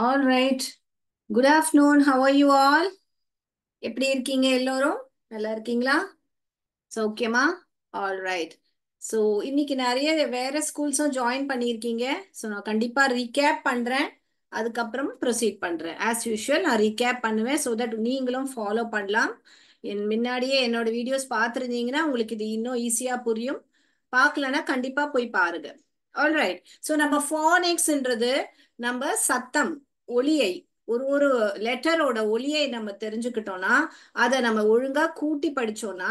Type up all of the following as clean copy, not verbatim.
All right. Good afternoon. How are you all? எப்படி இருக்கீங்க எல்லோரும்? நல்லா இருக்கீங்களா? சௌக்கியமா? All right. ஸோ இன்னைக்கு நிறைய வேற ஸ்கூல்ஸும் ஜாயின் பண்ணியிருக்கீங்க. ஸோ நான் கண்டிப்பா ரீகேப் பண்றேன். அதுக்கப்புறம் ப்ரொசீட் பண்றேன். ஆஸ் யூஷுவல் நான் ரீகேப் பண்ணுவேன் ஸோ தட் நீங்களும் ஃபாலோ பண்ணலாம். முன்னாடியே என்னோட வீடியோஸ் பார்த்துருந்தீங்கன்னா உங்களுக்கு இது இன்னும் ஈஸியா புரியும். பார்க்கலன்னா கண்டிப்பா போய் பாருங்க. ஆல்ரைட். ஸோ நம்ம ஃபானிக்ஸ்ன்றது நம்ம சத்தம் ஒலியை ஒரு ஒரு லெட்டரோட ஒலியை நம்ம தெரிஞ்சுக்கிட்டோம்னா அதை நம்ம ஒழுங்கா கூட்டி படிச்சோம்னா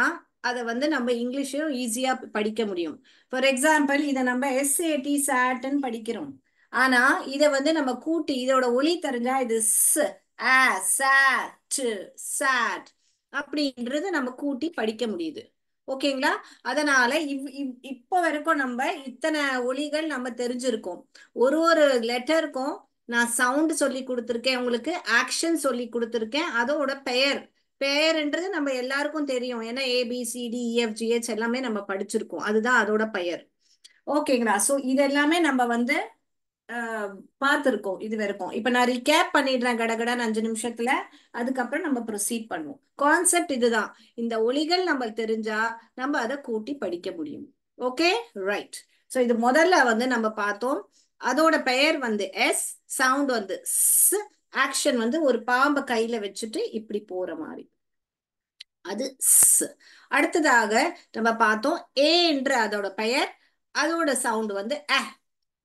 அதை வந்து நம்ம இங்கிலீஷும் ஈஸியா படிக்க முடியும். ஃபார் எக்ஸாம்பிள் இதை நம்ம எஸ்ஏடி சாட்ன்னு படிக்கிறோம். ஆனா இதை வந்து நம்ம கூட்டி இதோட ஒலி தெரிஞ்சா இது ஸ் ஆ சாட் சாட் அப்படின்றது நம்ம கூட்டி படிக்க முடியுது. ஓகேங்களா? அதனால இப்போ வரைக்கும் நம்ம இத்தனை ஒலிகள் நம்ம தெரிஞ்சிருக்கோம். ஒரு ஒரு லெட்டருக்கும் நான் சவுண்ட் சொல்லி கொடுத்துருக்கேன், உங்களுக்கு ஆக்ஷன் சொல்லி கொடுத்துருக்கேன், அதோட பெயர் பெயர்ன்றது நம்ம எல்லாருக்கும் தெரியும். ஏன்னா ABCDEFGH எல்லாமே நம்ம படிச்சிருக்கோம், அதுதான் அதோட பெயர். ஓகேங்களா? ஸோ இதெல்லாமே நம்ம வந்து பார்த்துருக்கோம் இது வரைக்கும். இப்ப நான் ரீகேப் பண்ணிடுறேன் கடகடான்னு 5 நிமிஷத்துல. அதுக்கப்புறம் நம்ம ப்ரொசீட் பண்ணுவோம். கான்செப்ட் இதுதான். இந்த ஒலிகள் நம்ம தெரிஞ்சா நம்ம அதை கூட்டி படிக்க முடியும். Okay, right. ஸோ இது முதல்ல வந்து நம்ம பார்த்தோம். அதோட பெயர் வந்து எஸ், சவுண்ட் வந்து ஸ், ஆக்ஷன் வந்து ஒரு பாம்பை கையில வச்சுட்டு இப்படி போற மாதிரி, அது ஸ். அடுத்ததாக நம்ம பார்த்தோம் ஏ என்ற அதோட பெயர், அதோட சவுண்ட் வந்து அ,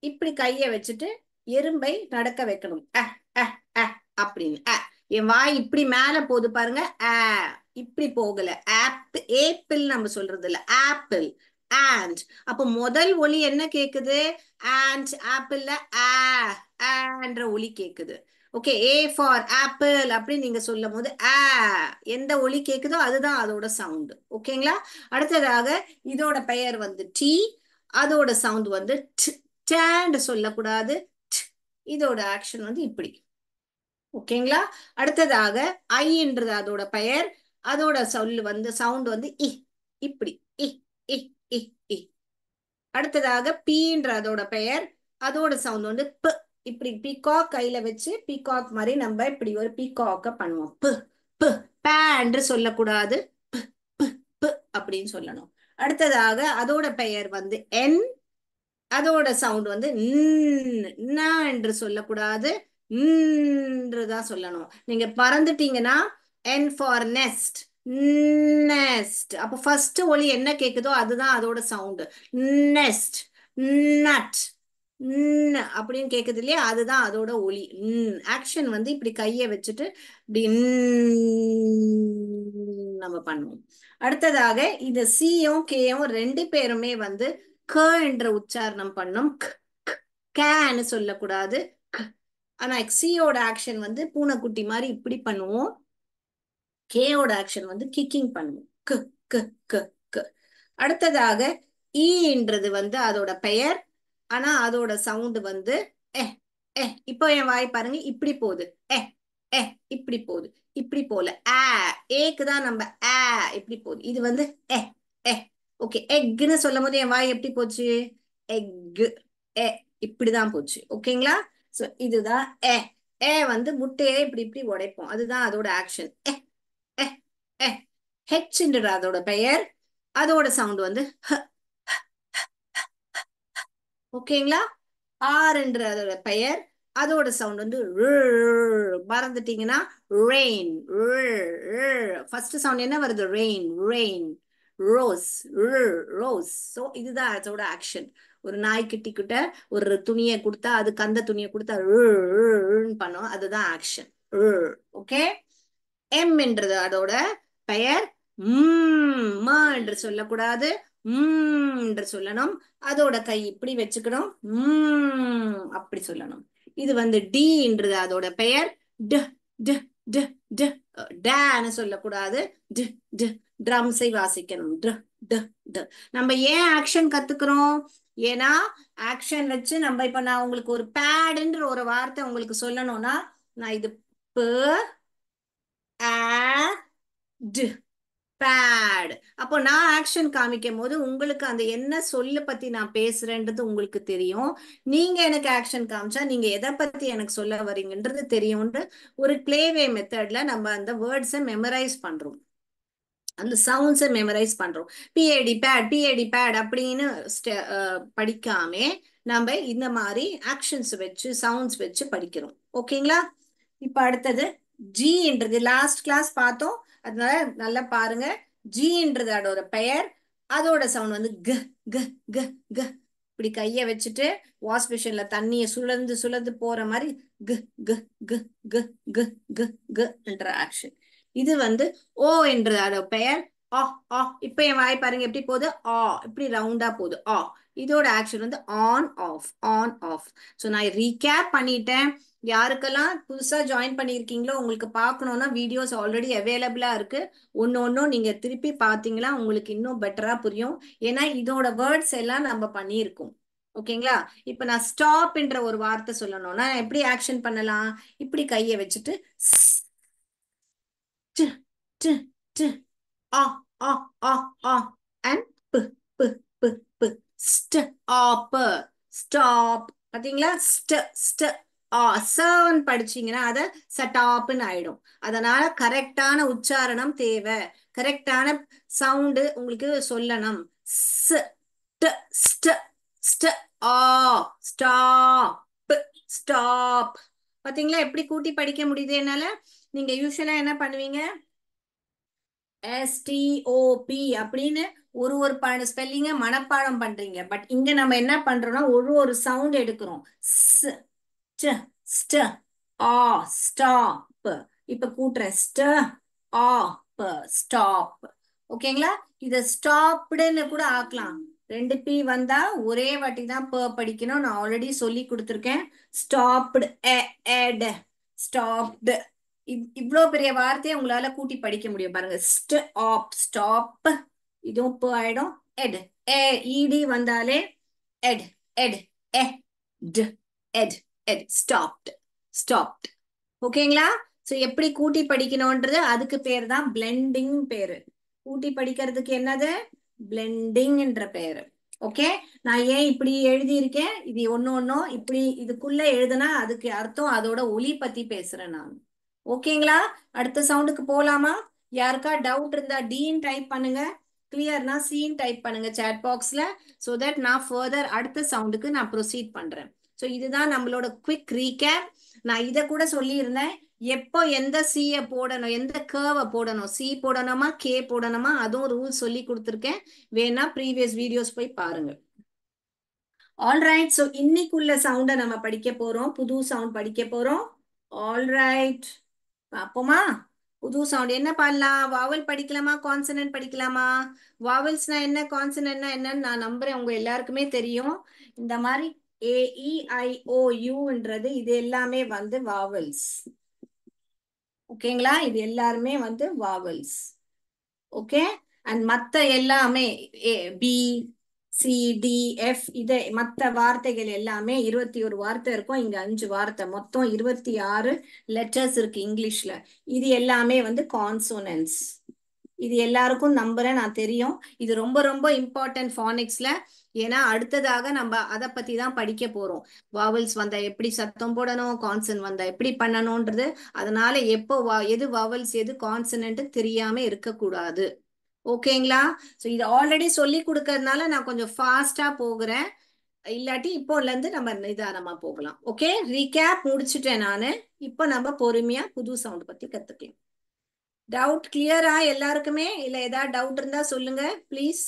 இப்படி கைய வச்சுட்டு எறும்பை நடக்க வைக்கணும். அஹ் அஹ் அஹ் அப்படின்னு என் வாய் இப்படி மேல போகுது பாருங்க. இப்படி போகல. ஏப்பிள் நம்ம சொல்றது இல்ல, ஆப்பிள். அண்ட் அப்போ முதல் ஒலி என்ன கேக்குது? அண்ட் ஆப்பிள்ல ஆன்ற ஒலி கேக்குது. ஓகே, ஏ ஃபார் ஆப்பிள் அப்படின்னு நீங்க சொல்லும் போது எந்த ஒலி கேக்குதோ அதுதான் அதோட சவுண்ட். ஓகேங்களா? அடுத்ததாக இதோட பெயர் வந்து டி, அதோட சவுண்ட் வந்து டேன்னு சொல்லக்கூடாது. இதோட ஆக்ஷன் வந்து இப்படி. ஓகேங்களா? அடுத்ததாக ஐன்றது அதோட பெயர், அதோட சொல்லு வந்து சவுண்ட் வந்து இப்படி இ இ இ இ. அடுத்ததாக பீன்ற அதோட பெயர், அதோட சவுண்ட் வந்து ப, இப்படி பீகாக் கையில வச்சு பீகாக் மாதிரி நம்ம இப்படி ஒரு பீகாக்க பண்ணுவோம். ப ப பேன்று சொல்லக்கூடாது, ப ப ப அப்படின்னு சொல்லணும். அடுத்ததாக அதோட பெயர் வந்து என், அதோட சவுண்ட் வந்து என்று சொல்லக்கூடாது, தான் சொல்லணும். நீங்க பறந்துட்டீங்கன்னா என் ஃபார் நெஸ்ட், நெஸ்ட். அப்போ ஃபர்ஸ்ட் ஒலி என்ன கேக்குதோ அதுதான் அதோட சவுண்ட். நெஸ்ட், நட் அப்படின்னு கேக்குது இல்லையா, அதுதான் அதோட ஒலி. ஆக்ஷன் வந்து இப்படி கையை வச்சுட்டு இப்படி நம்ம பண்ணுவோம். அடுத்ததாக இது சியும் கேயும் ரெண்டு பேருமே வந்து க என்ற உச்சாரணம் பண்ணும். கேன்னு சொல்லக்கூடாது. ஆனா சியோட ஆக்ஷன் வந்து பூனைக்குட்டி மாதிரி இப்படி பண்ணுவோம். கேயோட ஆக்ஷன் வந்து கிக்கிங் பண்ணுவோம். க க க க. அடுத்ததாக ஈன்றது வந்து அதோட பெயர், ஆனா அதோட சவுண்ட் வந்து எ எ. இப்போ என் வாய் பாருங்க இப்படி போகுது. எ எ இப்படி போகுது, இப்படி போல. ஏக்கு தான் நம்ம இப்படி போகுது. இது வந்து எ எ. ஓகே, எக்னு சொல்லும் போது என் வாய் எப்படி போச்சு? எக் எ இப்படிதான் போச்சு. ஓகேங்களா? சோ இதுதான் எ. வந்து முட்டையை இப்படி இப்படி உடைப்போம், அதுதான் அதோட ஆக்ஷன். எ எ. ஹெச்ன்ற அதோட பெயர், அதோட சவுண்ட் வந்து ஓகேங்களா? ஆர்ன்ற அதோட பெயர், அதோட சவுண்ட் வந்து மறந்துட்டீங்கன்னா ரெயின். ஃபர்ஸ்ட் சவுண்ட் என்ன வருது? Rain rain. Rose, rose. So இதுதான் அதோட ஆக்ஷன். ஒரு நாய்க்குட்டி கிட்ட ஒரு துணியை கொடுத்தா அதுக்கு அந்த துணியை கொடுத்தா பண்ணும், அதுதான் ஆக்ஷன். ஓகே. எம் என்றது அதோட பெயர். என்று சொல்லக்கூடாது, என்று சொல்லணும். அதோட கை இப்படி வச்சுக்கணும், அப்படி சொல்லணும். இது வந்து டின்றது அதோட பெயர். ட ட ட ட. டேன்னு சொல்லக்கூடாது, ட ட. ட்ரம்ஸை வாசிக்கணும். ட ட ட. நம்ம ஏன் ஆக்ஷன் கத்துக்கிறோம்? ஏன்னா ஆக்ஷன் வச்சு நம்ம இப்ப நான் உங்களுக்கு ஒரு பேடுன்ற ஒரு வார்த்தை உங்களுக்கு சொல்லணும்னா நான் இது ப ஆ டு பேட். அப்போ நான் ஆக்ஷன் காமிக்கும் போது உங்களுக்கு அந்த என்ன சொல்ல பத்தி நான் பேசுறேன்றது உங்களுக்கு தெரியும். நீங்க எனக்கு ஆக்ஷன் காமிச்சா நீங்க எதை பத்தி எனக்கு சொல்ல வரீங்கன்றது தெரியும்ன்ற ஒரு பிளேவே மெத்தட்ல நம்ம அந்த வேர்ட்ஸை மெமரைஸ் பண்றோம். அந்த சவுண்ட்ஸை மெமரைஸ் பண்றோம். பிஏடி பேட், பிஏடி பேட் அப்படின்னு படிக்காமே நம்ம இந்த மாதிரி ஆக்ஷன்ஸ் வச்சு சவுண்ட்ஸ் வச்சு படிக்கிறோம். ஓகேங்களா? இப்ப அடுத்தது ஜின்றது லாஸ்ட் கிளாஸ் பார்த்தோம். அதனால நல்லா பாருங்க. ஜின்றது அதோட பெயர். அதோட சவுண்ட் வந்து க க க க. இப்படி கைய வச்சுட்டு வாஷ் மிஷின்ல தண்ணியை சுழந்து சுழந்து போற மாதிரி க க க க க க க என்ற ஆக்ஷன். இது வந்து ஓ என்றது அதோட பெயர். ஆ ஆ. இப்ப என் வாய் பாருங்க எப்படி போகுது. ஆ இப்படி ரவுண்டா போகுது. ஆ. இதோட ஆக்ஷன் வந்து on off, on off. So நான் ரீகேப் பண்ணிட்டேன். யாருக்கெல்லாம் புதுசா ஜாயின் பண்ணியிருக்கீங்களோ உங்களுக்கு பார்க்கணும்னா வீடியோஸ் ஆல்ரெடி அவைலபிளா இருக்கு. ஒன்னு ஒன்னும் நீங்க திருப்பி பார்த்தீங்களா உங்களுக்கு இன்னும் பெட்டரா புரியும். ஏன்னா இதோட வேர்ட்ஸ் எல்லாம் நம்ம பண்ணியிருக்கோம். ஓகேங்களா? இப்ப நான் ஸ்டாப் என்ற ஒரு வார்த்தை சொல்லணும்னா எப்படி ஆக்ஷன் பண்ணலாம்? இப்படி கையை வச்சுட்டு ட் ட் ட் ஆ ஆ ஆ ஆ அண்ட் பு பு பு பு ஸ்டாப். ஸ்டாப். பாத்தீங்களா? ஸ்ட ஆ சர்வன் படிச்சீங்கன்னா அத சட்டாப்னு ஆயிடும். அதனால கரெக்டான உச்சாரணம் தேவை. கரெக்டான சவுண்டு உங்களுக்கு சொல்லணும். ஸ் ட ஸ்ட ஸ்ட ஆ ஸ்டாப். ஸ்டாப். பாத்தீங்களா எப்படி கூட்டி படிக்க முடியுது என்னால? நீங்க யூஸ்வலா என்ன பண்ணுவீங்க? STOP அப்படின்னு ஒரு ஒரு ஸ்பெல்லிங்க மனப்பாடம் பண்றீங்க. பட் இங்க நம்ம என்ன பண்றோம்னா ஒரு ஒரு சவுண்ட் எடுக்கிறோம். ஸ் ட ஸ்ட ஆ ஸ்டாப். இப்ப கூட்டுறேன். ஸ்ட ஆ ப ஸ்டாப். ஓகேங்களா? இத ஸ்டாப்டுன்னு கூட ஆக்கலாம். ரெண்டு பி வந்தா ஒரே வாட்டி தான் ப படிக்கணும். நான் ஆல்ரெடி சொல்லி கொடுத்துருக்கேன். ஸ்டாப்டு எட் ஸ்டாப்டு. இவ்வளோ பெரிய வார்த்தையை உங்களால கூட்டி படிக்க முடியும் பாருங்க. Stop stop. இதுவும் ப ஆயிடும். எட் ஏ இடி வந்தாலே எட் எட் எட் எட் எட் ஸ்டாப்ட் ஸ்டாப்ட். ஓகேங்களா? சோ எப்படி கூட்டி படிக்கணும்ன்றது அதுக்கு பேர் தான் பிளெண்டிங் பேரு. கூட்டி படிக்கிறதுக்கு என்னது? பிளெண்டிங் என்ற பேரு. ஓகே. நான் ஏன் இப்படி எழுதி இருக்கேன்? இது ஒண்ணு ஒண்ணும் இப்படி இதுக்குள்ள எழுதுனா அதுக்கு அர்த்தம் அதோட ஒலி பத்தி பேசுறேன் நான். ஓகேங்களா? அடுத்த சவுண்டுக்கு போலாமா? யாருக்கா டவுட் இருந்தா டீன் டைப் பண்ணுங்க. கிளியர்னா சீன் டைப் பண்ணுங்க சாட் பாக்ஸ்ல. சோ தட் நான் ஃபர்தர் அடுத்த சவுண்டுக்கு நான் ப்ரொசீட் பண்றேன். ஸோ இதுதான் நம்மளோட குவிக் ரீகேப். நான் இதை கூட சொல்லியிருந்தேன். எப்போ எந்த சியை போடணும், எந்த கேர்வை போடணும், சி போடணுமா கே போடணுமா அதுவும் ரூல் சொல்லி கொடுத்துருக்கேன். வேணா ப்ரீவியஸ் வீடியோஸ் போய் பாருங்க. ஆல்ரைட். ஸோ இன்னைக்குள்ள சவுண்டை நம்ம படிக்க போறோம். புது சவுண்ட் படிக்க போறோம். ஆல்ரைட். பாப்போமா? புது சவுண்ட் என்ன பண்ணலாம்? வாவல் படிக்கலாமா கான்சனன்ட் படிக்கலாமா? வாவல்ஸ்னா என்ன கான்சனன்ட்னா என்னன்னு நான் நம்புறேன் உங்க எல்லாருக்குமே தெரியும். இந்த மாதிரி AEIOUன்றது இது எல்லாமே வந்து வாவல்ஸ். ஓகேங்களா? இது எல்லாருமே வந்து வாவல்ஸ். ஓகே. அண்ட் மத்த எல்லாமே பி சி டி எஃப் இது மத்த வார்த்தைகள் எல்லாமே 21 வார்த்தை இருக்கும். இங்க 5 வார்த்தை மொத்தம் 26 லெட்டர்ஸ் இருக்கு இங்கிலீஷ்ல. இது எல்லாமே வந்து கான்சோனன்ட்ஸ். இது எல்லாருக்கும் நம்புறேன் நான் தெரியும். இது ரொம்ப ரொம்ப இம்பார்ட்டன்ட் ஃபானிக்ஸ்ல. ஏன்னா அடுத்ததாக நம்ம அதை பத்தி தான் படிக்க போறோம். வாவல்ஸ் வந்தா எப்படி சத்தம் போடணும், கான்சன் வந்தா எப்படி பண்ணணும்ன்றது. அதனால எப்போ எது வாவல்ஸ் எது கான்சனன்ட் தெரியாம இருக்கக்கூடாது. ஓகேங்களா? ஸோ இது ஆல்ரெடி சொல்லி கொடுக்கறதுனால நான் கொஞ்சம் ஃபாஸ்டா போகிறேன். இல்லாட்டி இப்போல இருந்து நம்ம நிதானமா போகலாம். ஓகே. ரீகேப் முடிச்சுட்டேன் நானு. இப்போ நம்ம பொறுமையா புது சவுண்ட் பத்தி கத்துக்கலாம். டவுட் கிளியரா எல்லாருக்குமே? இல்ல ஏதாவது டவுட் இருந்தா சொல்லுங்க ப்ளீஸ்.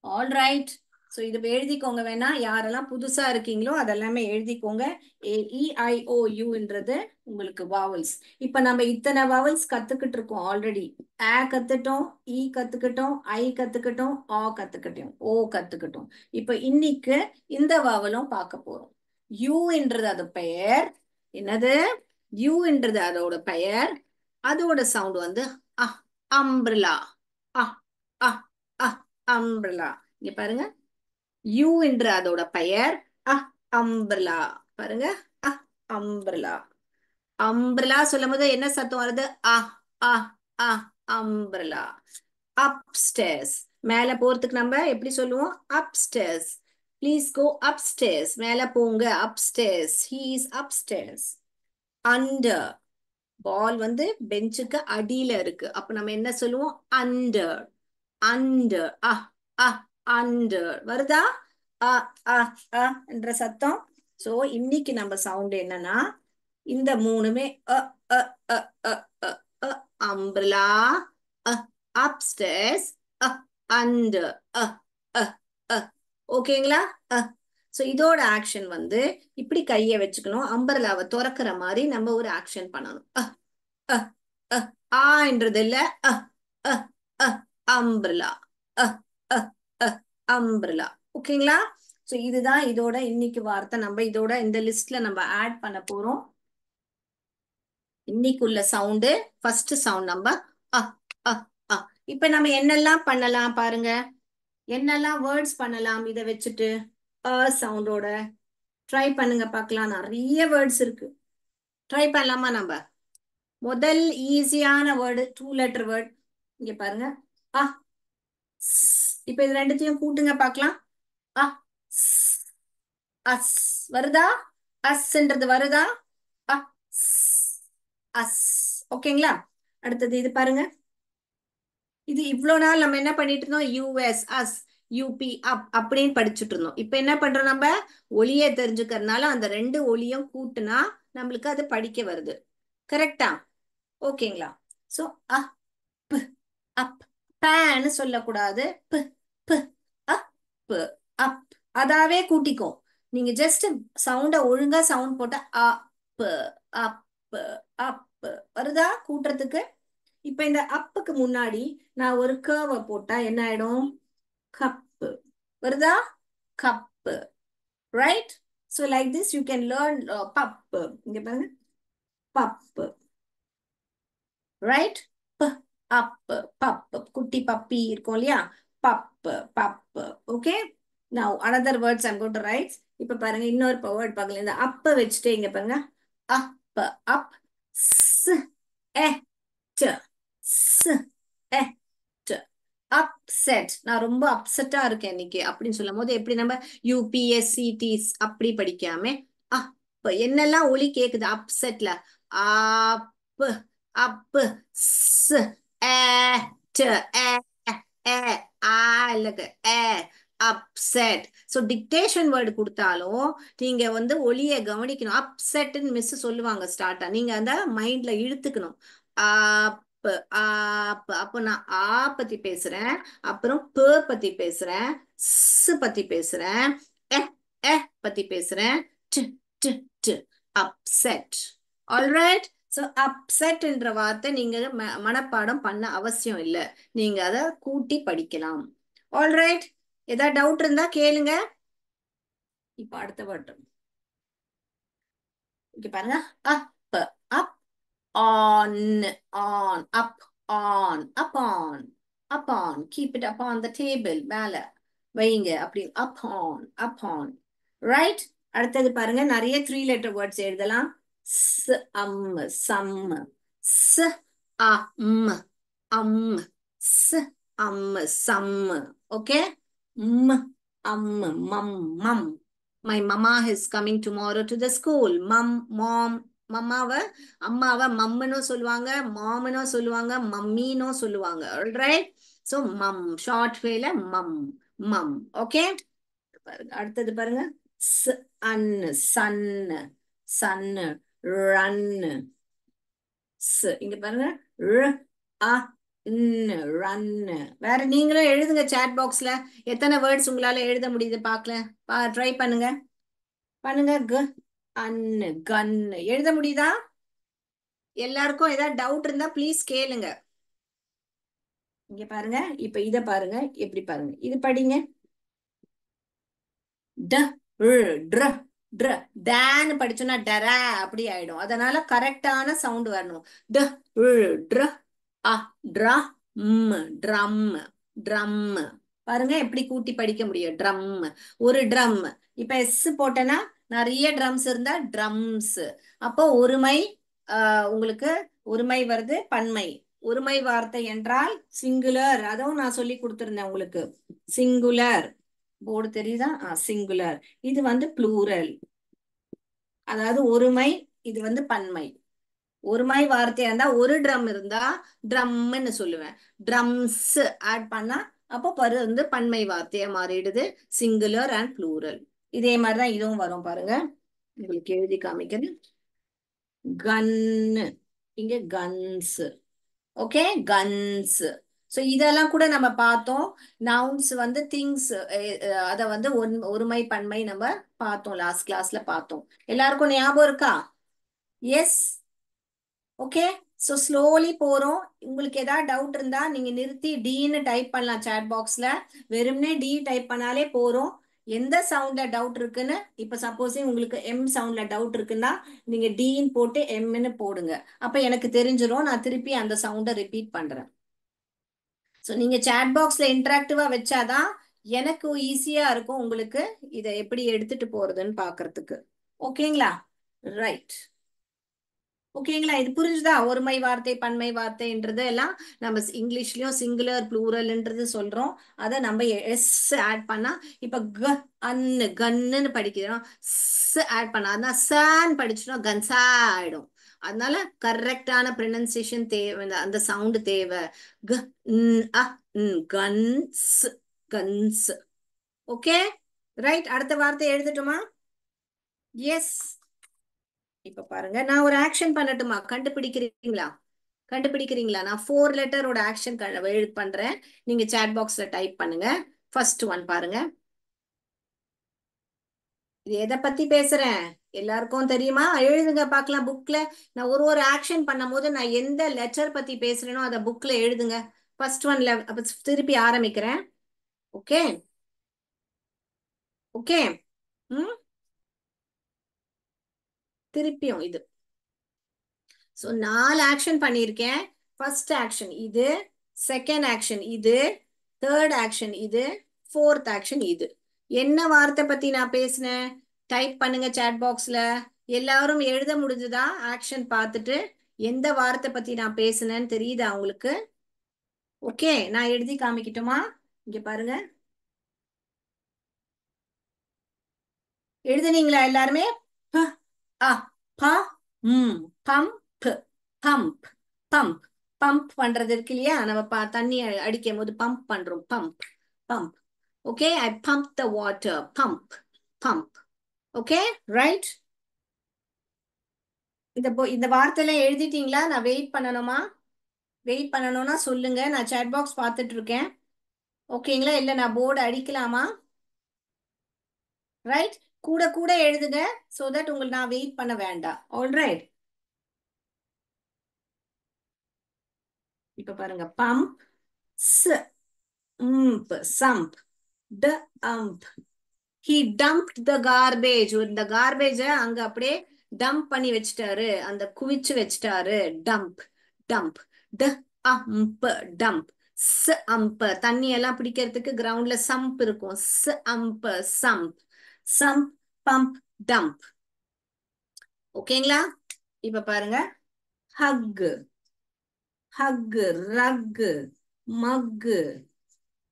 All right. ஸோ இது எழுதிக்கோங்க. வேணா யாரெல்லாம் புதுசா இருக்கீங்களோ அதெல்லாமே எழுதிக்கோங்க. AEIOUன்றது உங்களுக்கு வாவல்ஸ். இப்ப நம்ம இத்தனை வாவல்ஸ் கத்துக்கிட்டு இருக்கோம் ஆல்ரெடி. ஆ கத்துட்டோம், இ கத்துக்கிட்டோம், ஐ கத்துக்கிட்டோம், ஆ கத்துக்கிட்டோம், ஓ கத்துக்கிட்டோம். இப்ப இன்னைக்கு இந்த வாவலும் பார்க்க போறோம். யூ என்றது அது பெயர். என்னது? யூ என்றது அதோட பெயர். அதோட சவுண்ட் வந்து அ அம்பிரலா. அ அ அ அம்பிரலா. இங்க பாருங்க. யூ என்ற அதோட பெயர். அ அம்பிரலா. பாருங்க. அ அம்பிரலா. அம்பிரலா சொல்லும் போது என்ன சத்தம் வருது? அ அ அ umbrella. Upstairs. மேல போறதுக்கு நம்ம எப்படி சொல்லுவோம்? Upstairs. Please go upstairs. மேல போங்க. Upstairs. He is upstairs. Under. பால் வந்து பெஞ்சுக்கு அடியில இருக்கு. அப்ப நம்ம என்ன சொல்லுவோம்? Under. Under. Under. வருதா? அ அ அ என்ற சத்தம். சோ இன்னைக்கு நம்ம சவுண்ட் என்னன்னா இந்த மூணுமே அ அ அ அ அ அ umbrella, upstairs, under, ஓகேங்களா? சோ இதோட ஆக்ஷன் வந்து இப்படி கைய வச்சுக்கணும். அம்பர்லாவை திறக்கிற மாதிரி நம்ம ஒரு ஆக்ஷன் பண்ணணும். அஹ், அஹ், ஆன்றது இல்ல. அஹ், அஹ், அஹ், umbrella. அஹ், அஹ், அஹ், umbrella. ஓகேங்களா? சோ இதுதான் இதோட இன்னைக்கு வார்த்தை. நம்ம இதோட இந்த லிஸ்ட்ல நம்ம ஆட் பண்ண போறோம். இன்னைக்குள்ள சவுண்டு ஃபர்ஸ்ட் சவுண்ட் நம்ம அ அ அ. இப்ப நம்ம என்னெல்லாம் பண்ணலாம் பாருங்க. என்னெல்லாம் வேர்ட்ஸ் பண்ணலாம் இதை வச்சுட்டு சவுண்டோட ட்ரை பண்ணுங்க பார்க்கலாம். நிறைய வேர்ட்ஸ் இருக்கு. ட்ரை பண்ணலாமா நம்ம? முதல் ஈஸியான வேர்டு 2 லெட்டர் வேர்ட் இங்க பாருங்க. அ இப்ப இது ரெண்டுத்தையும் கூட்டுங்க பார்க்கலாம். அ அஸ் வருதா? அஸ்ன்றது வருதா? அ அஸ். ஓகேங்களா? அடுத்தது இது பாருங்க. இது இவ்வளவு நாள் நம்ம என்ன பண்ணிட்டு இருந்தோம்? யூஎஸ் அஸ், யூபி அப் அப்படின்னு படிச்சுட்டு இருந்தோம். இப்ப என்ன பண்றோம்? நம்ம ஒலியை தெரிஞ்சுக்கிறதுனால அந்த ரெண்டு ஒலியும் கூட்டுனா நம்மளுக்கு அது படிக்க வருது. கரெக்டா? ஓகேங்களா? சோ அப் அப். பேன்னு சொல்லக்கூடாது. ப ப அப் அப். அதாவே கூட்டிக்கும். நீங்க ஜஸ்ட் சவுண்ட ஒழுங்கா சவுண்ட் போட்ட அப் அப் அப் வருதா கூட்டுறதுக்கு? இப்ப இந்த அப்புக்கு முன்னாடி நான் ஒரு கர்வ போட்டா என்ன ஆயிடும்? கப்பு வருதா? Cup. Right? So like this you can learn pup. இங்க பாருங்க. பப்பு. ரைட்? ப அப்பு பப்பு. குட்டி பப்பி இருக்கும் இல்லையா? Pup pup. Okay. now another words I'm going to write. இப்ப பாருங்க இன்னொரு வேர்ட் பார்க்கலாம். இந்த அப்ப வச்சுட்டு இங்க பாருங்க. அப் அப் ஸ் எ ட் ஸ் எ ட். அப்செட். நான் ரொம்ப அப்செட்டா இருக்கேன் இன்னைக்கு அப்படின்னு சொல்லும் போது எப்படி நம்ம யூபிஎஸ்சிடிஸ் அப்படி படிக்காம அப்ப என்னெல்லாம் ஒலி கேக்குது அப்செட்ல? அப்பு அப்பு ஸ் ஏ ட் ஏ ஏ ஆ இல்லக்கு ஏ அப்செட். ஸோ டிக்டேஷன் வேர்டு கொடுத்தாலும் நீங்க வந்து ஒலியை கவனிக்கணும். அப்செட்னு மிஸ் சொல்லுவாங்க ஸ்டார்டா. நீங்க அந்த மைண்ட்ல இழுத்துக்கணும். App app. அப்போ நான் ஆ பத்தி பேசுறேன், அப்புறம் ப பத்தி பேசுறேன், ஸ் பத்தி பேசுறேன், எ எ பத்தி பேசுறேன், ட் ட் ட். அப்செட். ஆல்ரைட்? சோ அப்செட்ன்ற வார்த்தை நீங்க மனப்பாடம் பண்ண அவசியம் இல்லை. நீங்க அதை கூட்டி படிக்கலாம். ஆல்ரைட்? ஏதாவது டவுட் இருந்தா கேளுங்க. இப்ப அடுத்த வேர்ட் இங்க பாருங்க. அப் அப் on on up on upon upon. Keep it upon the table. மேல வைங்க. அப்படி upon upon. right? அடுத்தது பாருங்க. நிறைய 3 letter words எழுதலாம். s um some s um um s um some. okay? m mum mum. my mama is coming tomorrow to the school. mum mom. மம்மாவை அம்மாவை மம்முன்னு சொல்லுவாங்க, மாமனோ சொல்லுவாங்க, மம்மினோ சொல்லுவாங்க. ஆல்ரைட்? சோ மம் ஷார்ட் வேல மம் மம். Okay. அடுத்தது பாருங்க. Un sun sun run. இங்க பாருங்க. Run. வேற நீங்களும் எழுதுங்க சாட் பாக்ஸ்ல. எத்தனை வேர்ட்ஸ் உங்களால எழுத முடியுது பாக்கல. ட்ரை பண்ணுங்க பண்ணுங்க. அன்னு கன் எழுத முடியுதா? எல்லாருக்கும் ஏதாவது டவுட் இருந்தா ப்ளீஸ் கேளுங்க. இங்க பாருங்க. இப்ப இத பாருங்க. எப்படி பாருங்க. இது படிங்க. ட ட்ர ட்ர டேன்னு படிச்சோம்னா டர அப்படி ஆயிடும். அதனால கரெக்டான சவுண்ட் வரணும். ட ட்ர அ ட்ரா ம் ட்ரம் ட்ரம். பாருங்க எப்படி கூட்டி படிக்க முடியும். ட்ரம் ஒரு ட்ரம். இப்ப எஸ் போட்டேன்னா நிறைய ட்ரம்ஸ் இருந்தா ட்ரம்ஸ். அப்போ ஒருமை உங்களுக்கு ஒருமை வருது, பன்மை. ஒருமை வார்த்தை என்றால் சிங்குலர். அதுவும் நான் சொல்லி கொடுத்திருந்தேன் உங்களுக்கு. சிங்குலர் போர்டு தெரியுதா? சிங்குலர். இது வந்து ப்ளூரல், அதாவது ஒருமை. இது வந்து பன்மை. ஒருமை வார்த்தையா இருந்தா ஒரு ட்ரம் இருந்தா ட்ரம்னு சொல்லுவேன். ட்ரம்ஸ் ஆட் பண்ணா அப்போ பரு வந்து பன்மை வார்த்தையா மாறிடுது. Singular and plural. இதே மாதிரிதான் இதுவும் வரும் பாருங்க. உங்களுக்கு எழுதி காமிக்கிறேன். கன்னு, இங்க கன்ஸ். Okay, guns. ஸோ இதெல்லாம் கூட நம்ம பார்த்தோம். நவுன்ஸ் வந்து திங்ஸ், அதை வந்து ஒருமை பன்மை நம்ம பார்த்தோம், லாஸ்ட் கிளாஸ்ல பார்த்தோம். எல்லாருக்கும் ஞாபகம் இருக்கா? எஸ். ஓகே. ஸோ ஸ்லோலி போறோம். உங்களுக்கு ஏதாவது டவுட் இருந்தா நீங்க நிறுத்தி டீன்னு டைப் பண்ணலாம் சாட் பாக்ஸ்ல. வெறும்னே டி டைப் பண்ணாலே போறோம். எந்த சவுண்ட்ல டவுட் இருக்குன்னு, இப்ப சப்போஸ் உங்களுக்கு எம் சவுண்ட்ல டவுட் இருக்குன்னா நீங்க டீன்னு போட்டு எம்னு போடுங்க. அப்ப எனக்கு தெரிஞ்சிடும், நான் திருப்பி அந்த சவுண்டை ரிப்பீட் பண்றேன். ஸோ நீங்க சாட் பாக்ஸ்ல இன்டராக்டிவா வச்சாதான் எனக்கு ஈஸியா இருக்கும் உங்களுக்கு இதை எப்படி எடுத்துட்டு போறதுன்னு பாக்குறதுக்கு. ஓகேங்களா? ரைட். ஓகேங்களா? இது புரிஞ்சுதா? ஒருமை வார்த்தை பன்மை வார்த்தைன்றது எல்லாம் நம்ம இங்கிலீஷ்லயும் சிங்குலர் ப்ளூரல்ன்றது சொல்றோம். அதை நம்ம எஸ் ஆட் பண்ணா, இப்ப அன்னு கன்னுன்னு படிக்கிறோம், ஸ் ஆட் பண்ணா அதான் சான்னு படிச்சிடும், கன்சா ஆயிடும். அதனால கரெக்டான ப்ரொனன்சியேஷன் தேவை, அந்த சவுண்ட் தேவை. க கன்ஸ், கன்ஸ். Okay right. அடுத்த வார்த்தை எழுதட்டுமா? எஸ். இப்ப பாருங்க, நான் ஒரு ஆக்ஷன் பண்ணட்டுமா? கண்டுபிடிக்கிறீங்களா? கண்டுபிடிக்கிறீங்களா? நான் 4 லெட்டரோட ஆக்ஷன் பண்றேன். நீங்க சாட் பாக்ஸ்ல டைப் பண்ணுங்க. ஃபர்ஸ்ட் ஒன் பாருங்க. இது எதை பத்தி பேசுறேன் எல்லாருக்கும் தெரியுமா? எழுதுங்க பார்க்கலாம் புக்ல. நான் ஒரு ஆக்ஷன் பண்ணும் போது நான் எந்த லெட்டர் பத்தி பேசுறேனோ அதை புக்ல எழுதுங்க. ஃபர்ஸ்ட் ஒன்ல திருப்பி ஆரம்பிக்கிறேன். ஓகே. ஓகே. ம். திருப்பியும் இது. ஸோ 4 ஆக்ஷன் பண்ணியிருக்கேன். ஃபர்ஸ்ட் ஆக்ஷன் இது, செகண்ட் ஆக்ஷன் இது, தேர்ட் ஆக்ஷன் இது, ஃபோர்த் ஆக்ஷன் இது. என்ன வார்த்தை பத்தி நான் பேசினேன்? டைப் பண்ணுங்க சாட் பாக்ஸ்ல. எல்லாரும் எழுத முடிஞ்சுதா? ஆக்ஷன் பார்த்துட்டு எந்த வார்த்தை பத்தி நான் பேசினேன்னு தெரியுதா உங்களுக்கு? ஓகே, நான் எழுதி காமிக்கட்டுமா? இங்க பாருங்க. எழுதுனீங்களா எல்லாருமே? ப அ ப ம் பம்ப். பம்ப். பம்ப். பம்ப் பண்றது இருக்கு இல்லையா? நம்ம தண்ணி அடிக்கும் போது பம்ப் பண்றோம். Pump. Pump. Okay, I pump the water. Pump. Pump. Okay right. இந்த வார்த்தையெல்லாம் எழுதிட்டீங்களா? நான் வெயிட் பண்ணணுமா? வெயிட் பண்ணணும்னா சொல்லுங்க, நான் சாட் பாக்ஸ் பார்த்துட்டு இருக்கேன். ஓகேங்களா? இல்ல நான் போர்டு அடிக்கலாமா? ரைட். கூட கூட எழுதுங்க, சோ தட் உங்களுக்கு நான் வெயிட் பண்ண வேண்டாம். ஆல்ரைட். இப்ப பாருங்க, பம்ப், ஸ் ump, sump, the ump. He dumped the garbage. இந்த கார்பேஜ அங்க அப்படியே டம்ப் பண்ணி வச்சிட்டாரு, அந்த குவிச்சு வச்சிட்டாரு. டம்ப். டம்ப். த அம்ப். டம்ப். ஸ் அம்ப். தண்ணி எல்லாம் பிடிக்கிறதுக்கு கிரவுண்ட்ல சம்ப் இருக்கும். ஸ் அம்ப். சம்ப். சம்ப். பம்ப். டம்ப். ஓகேங்களா? இப்ப பாருங்க, ஹக். ஹக். ரக். மக்.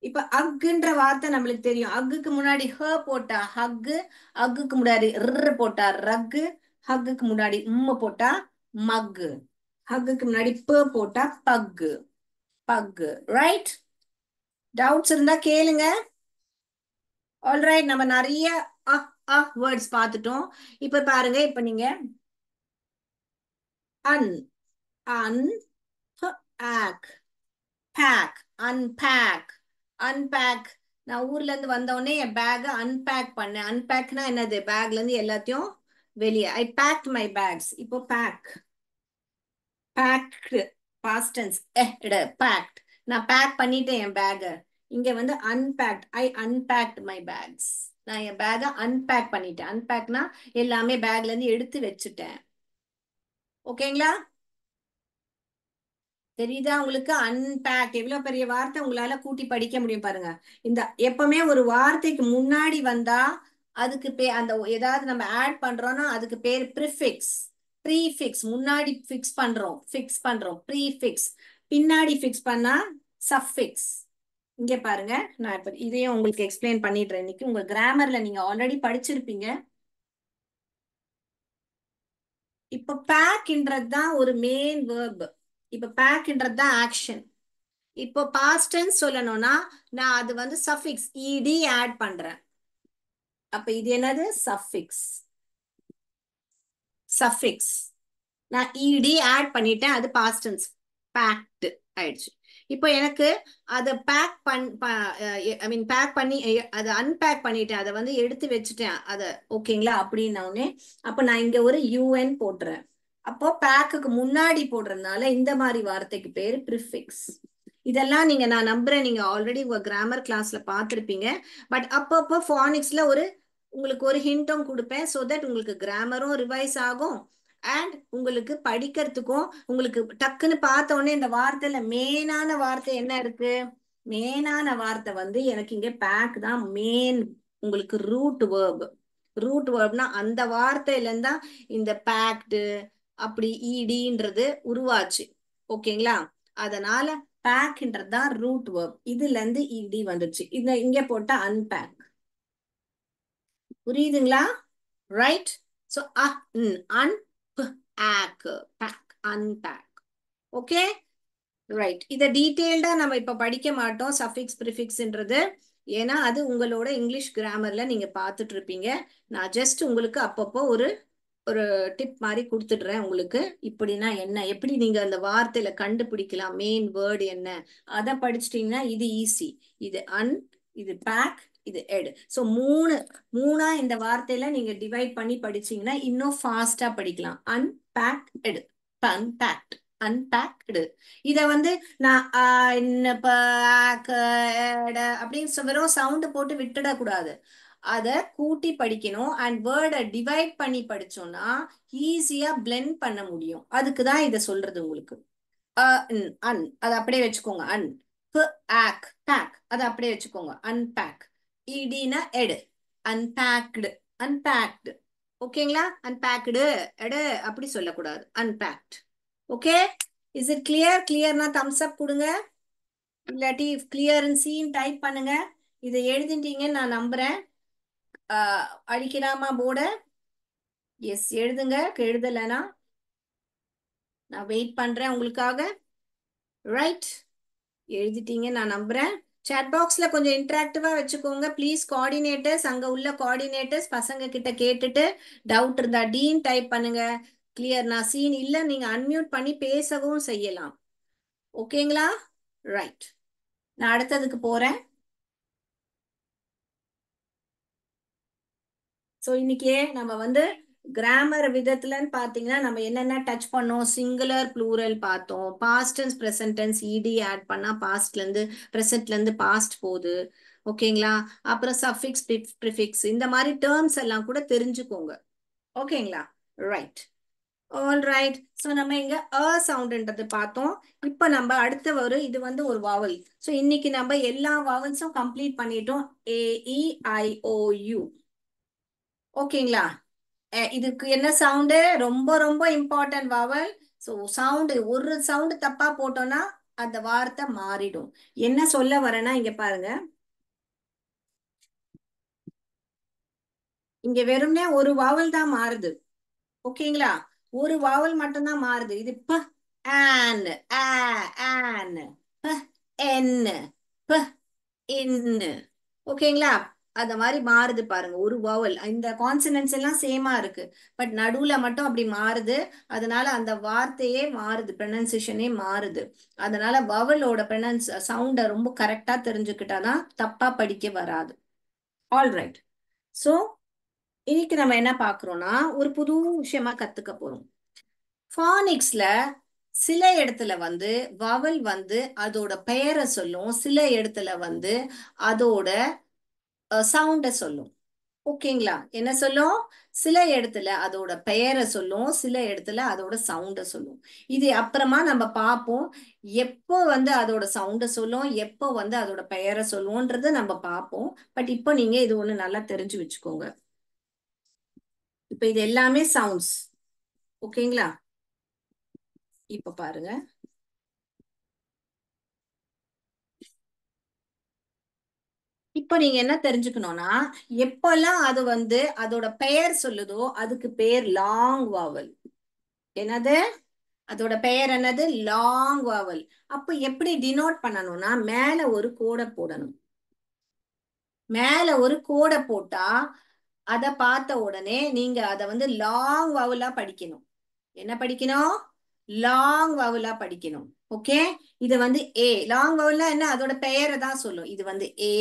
இப்ப அக்குன்ற வார்த்தை நம்மளுக்கு தெரியும். அக்குக்கு முன்னாடி ஹ போட்டா ஹக்கு, அக்குக்கு முன்னாடி போட்டா ரக்கு, ஹக்குக்கு முன்னாடி போட்டா மக்கு, ஹக்குக்கு முன்னாடி போட்டா பக்கு. பக்கு. ரைட். டவுட்ஸ் இருந்தா கேளுங்க. ஆல்ரைட். நம்ம நிறைய வேர்ட்ஸ் பார்த்துட்டோம். இப்ப பாருங்க, இப்ப நீங்க அன், அன், ஆக், பேக், அன்பேக். அன்பேக். நான் ஊர்ல இருந்து வந்த உடனே என் பேக் அன்பேக் பண்ணேன். அன்பேக்னா என்னது? பேக்ல இருந்து எல்லாத்தையும் வெளியே. I packed my bags. இப்போ pack. Packed. Past tense. Packed. நான் பேக் பண்ணிட்டேன் என் பேக. இங்க வந்து unpacked. I unpacked my bags. நான் என் பேக அன்பேக் பண்ணிட்டேன். அன்பேக்னா எல்லாமே பேக்ல இருந்து எடுத்து வச்சுட்டேன். ஓகேங்களா? தெரியுதா உங்களுக்கு? அன்பேக் எவ்வளவு பெரிய வார்த்தை, உங்களால கூட்டி படிக்க முடியும் பாருங்க. இந்த எப்பவுமே ஒரு வார்த்தைக்கு முன்னாடி வந்தா அதுக்கு அந்த ஏதாவது நம்ம ஆட் பண்றோம்னா அதுக்கு பேர் ப்ரிஃபிக்ஸ். ப்ரீஃபிக்ஸ். முன்னாடி ஃபிக்ஸ் பண்றோம். ஃபிக்ஸ் பண்றோம். ப்ரீஃபிக்ஸ். பின்னாடி ஃபிக்ஸ் பண்ணா சஃபிக்ஸ். இங்க பாருங்க, நான் இப்ப இதையும் உங்களுக்கு எக்ஸ்பிளைன் பண்ணிடுறேன். இன்னைக்கு உங்க கிராமர்ல நீங்க ஆல்ரெடி படிச்சிருப்பீங்க. இப்ப பேக்ன்றது தான் ஒரு மெயின் வேர்ப். இப்ப பேக்ன்றது தான் ஆக்ஷன். இப்போ பாஸ்ட் டென்ஸ் சொல்லணும்னா நான் அது வந்து சஃபிக்ஸ் இடி ஆட் பண்றேன். அப்ப இது என்னது? சஃபிக்ஸ். சஃபிக்ஸ் நான் இடி ஆட் பண்ணிட்டேன், அது பாஸ்ட் டென்ஸ் பேக்டு ஆயிடுச்சு. இப்போ எனக்கு அதை பேக் ஐ மீன் பேக் பண்ணி அதை அன்பேக் பண்ணிட்டேன், அதை வந்து எடுத்து வச்சுட்டேன் அதை. ஓகேங்களா? அப்படின்னே அப்போ நான் இங்க ஒரு யூஎன் போட்டுறேன். அப்போ பேக்குக்கு முன்னாடி போடுறதுனால இந்த மாதிரி வார்த்தைக்கு பேரு ப்ரிஃபிக்ஸ். இதெல்லாம் நீங்க, நான் நம்புறேன் நீங்க ஆல்ரெடி உங்க கிராமர் கிளாஸ்ல பார்த்துருப்பீங்க. பட் அப்பப்போ ஃபானிக்ஸ்ல ஒரு உங்களுக்கு ஒரு ஹிண்ட்டும் கொடுப்பேன், ஸோ தட் உங்களுக்கு கிராமரும் ரிவைஸ் ஆகும் அண்ட் உங்களுக்கு படிக்கிறதுக்கும். உங்களுக்கு டக்குன்னு பார்த்த உடனே இந்த வார்த்தையில மெயினான வார்த்தை என்ன இருக்கு? மெயினான வார்த்தை வந்து எனக்கு இங்க பேக் தான் மெயின். உங்களுக்கு ரூட் வேர்ப். ரூட் வேர்ப்னா அந்த வார்த்தையில இருந்தா இந்த பேக்டு அப்படி ஈடின்றது உருவாச்சு. ஓகேங்களா? அதனால பேக்ன்றது தான் ரூட் வேர்ப். இதுல இருந்து இடி வந்துச்சு. இங்க போட்டா அன்பேக். புரியுதுங்களா? Right. So unpack, pack, unpack. Okay, right. இதை டீட்டெயில்டா நம்ம இப்ப படிக்க மாட்டோம் சஃபிக்ஸ் ப்ரிஃபிக்ஸ்ன்றது. ஏன்னா அது உங்களோட இங்கிலீஷ் கிராமர்ல நீங்க பார்த்துட்டு இருப்பீங்க. நான் ஜஸ்ட் உங்களுக்கு அப்பப்போ ஒரு ஒரு டிப் மாதிரி கொடுத்துடுறேன் உங்களுக்கு. இப்படின்னா என்ன, எப்படி நீங்க அந்த வார்த்தையில கண்டுபிடிக்கலாம் மெயின் வேர்டு என்ன, அதை படிச்சிட்டீங்கன்னா இது ஈஸி. இது இது பேக், இது எட். ஸோ மூணா இந்த வார்த்தையில நீங்க டிவைட் பண்ணி படிச்சீங்கன்னா இன்னும் ஃபாஸ்டா படிக்கலாம். அன்பேக் எடு, அன்பேக்ட், அன்பேக்டு. இத வந்து நான் அப்படின்னு வெறும் சவுண்ட் போட்டு விட்டுடக்கூடாது. அத கூட்டி படிக்கணும் அண்ட் வேர்டை டிவைட் பண்ணி படிச்சோம்னா ஈஸியா பிளெண்ட் பண்ண முடியும். அதுக்கு தான் இதை சொல்றது உங்களுக்கு. அதை அப்படியே வச்சுக்கோங்க. பேக், அதை அப்படியே வச்சுக்கோங்க. அன்பேக். இடினா எடு, அன்பேக்டு, அன்பேக்டு. ஓகேங்களா? அன்பேக்டு எடு அப்படி சொல்லக்கூடாது, unpacked. Okay, is it clear? கிளியர்னா தம்ஸ் அப் கொடுங்க, இல்லாட்டி கிளியர் சீன் டைப் பண்ணுங்க. இதை எழுதிட்டீங்கன்னு நான் நம்புறேன். அடிக்கலாமா போர்ட? எஸ் எழுதுங்க. எழுதலைன்னா நான் வெயிட் பண்றேன் உங்களுக்காக. ரைட், எழுதிட்டீங்க நான் நம்புறேன். சாட் பாக்ஸ்ல கொஞ்சம் இன்டராக்டிவா வச்சுக்கோங்க ப்ளீஸ். கோஆர்டினேட்டர்ஸ், அங்க உள்ள கோஆர்டினேட்டர்ஸ் பசங்க கிட்ட கேட்டுட்டு டவுட் இருந்தா டீன் டைப் பண்ணுங்க. கிளியர் நான் சீன் இல்ல, நீங்க அன்மியூட் பண்ணி பேசவும் செய்யலாம். ஓகேங்களா? ரைட், நான் அடுத்ததுக்கு போறேன். ஸோ இன்னைக்கு நம்ம வந்து கிராமர் விதத்துலன்னு பார்த்தீங்கன்னா நம்ம என்னென்ன டச் பண்ணோம்? சிங்குலர் ப்ளூரல் பார்த்தோம், பாஸ்ட் டென்ஸ் ப்ரெசன்ட் டென்ஸ் இடி ஆட் பண்ணா பாஸ்ட்ல இருந்து ப்ரெசன்ட்ல இருந்து பாஸ்ட் போகுது. ஓகேங்களா? அப்புறம் சஃபிக்ஸ் ப்ரிஃபிக்ஸ் இந்த மாதிரி டேர்ம்ஸ் எல்லாம் கூட தெரிஞ்சுக்கோங்க. ஓகேங்களா? Right, all right. ஸோ நம்ம இங்க சவுண்ட்ன்றது பார்த்தோம். இப்போ நம்ம அடுத்த இது வந்து ஒரு வாவல். ஸோ இன்னைக்கு நம்ம எல்லா வாவல்ஸும் கம்ப்ளீட் பண்ணிட்டோம். AEIOU. ஓகேங்களா? இதுக்கு என்ன சவுண்டு? ரொம்ப ரொம்ப இம்பார்ட்டன்ட் வாவல். ஸோ சவுண்டு, ஒரு சவுண்டு தப்பா போட்டோம்னா அந்த வார்த்தை மாறிடும். என்ன சொல்ல வரேன்னா இங்க பாருங்க, இங்க வெறும்னே ஒரு வாவல் தான் மாறுது. ஓகேங்களா? ஒரு வாவல் மட்டும்தான் மாறுது. இது ப ஆன், ஆன், ப என், ப இன். ஓகேங்களா? அத மாதிரி மாறுது பாருங்க ஒரு வவல். இந்த கான்சனன்ட்ஸ் எல்லாம் சேமா இருக்கு, பட் நடுவுல மட்டும் அப்படி மாறுது. அதனால அந்த வார்த்தையே மாறுது, ப்ரொனன்சியேஷனே மாறுது. அதனால வவலோட சவுண்டை ரொம்ப கரெக்டா தெரிஞ்சுக்கிட்டாதான் தப்பா படிக்க வராது. All right. ஸோ இன்னைக்கு நம்ம என்ன பார்க்குறோம்னா ஒரு புது விஷயமா கத்துக்க போறோம். ஃபானிக்ஸ்ல சில இடத்துல வந்து வவல் வந்து அதோட பெயரை சொல்லும், சில இடத்துல வந்து அதோட சவுண்டை சொல்லும். ஓகேங்களா? என்ன சொல்லும்? சில இடத்துல அதோட பெயரை சொல்லும், சில இடத்துல அதோட சவுண்டை சொல்லும். இது அப்புறமா நம்ம பார்ப்போம். எப்போ வந்து அதோட சவுண்டை சொல்லும், எப்போ வந்து அதோட பெயரை சொல்லுவோன்றது நம்ம பார்ப்போம். பட் இப்போ நீங்க இது ஒண்ணு நல்லா தெரிஞ்சு வச்சுக்கோங்க. இப்போ இது எல்லாமே சவுண்ட்ஸ். ஓகேங்களா? இப்ப பாருங்க, இப்போ நீங்க என்ன தெரிஞ்சுக்கணும்னா, எப்பெல்லாம் அது வந்து அதோட பெயர் சொல்லுதோ அதுக்கு பேர் லாங் வாவல். என்னது? அதோட பெயர் என்னது? லாங் வாவல். அப்ப எப்படி டினோட் பண்ணணும்னா, மேல ஒரு கோடை போடணும். மேல ஒரு கோடை போட்டா அத பார்த்த உடனே நீங்க அத வந்து லாங் வவுலா படிக்கணும். என்ன படிக்கணும்? லாங் வவுலா படிக்கணும். ஓகே. இது வந்து ஏ. லாங் வவுல்னா என்ன? அதோட பெயரை தான் சொல்லும். இது வந்து ஏ,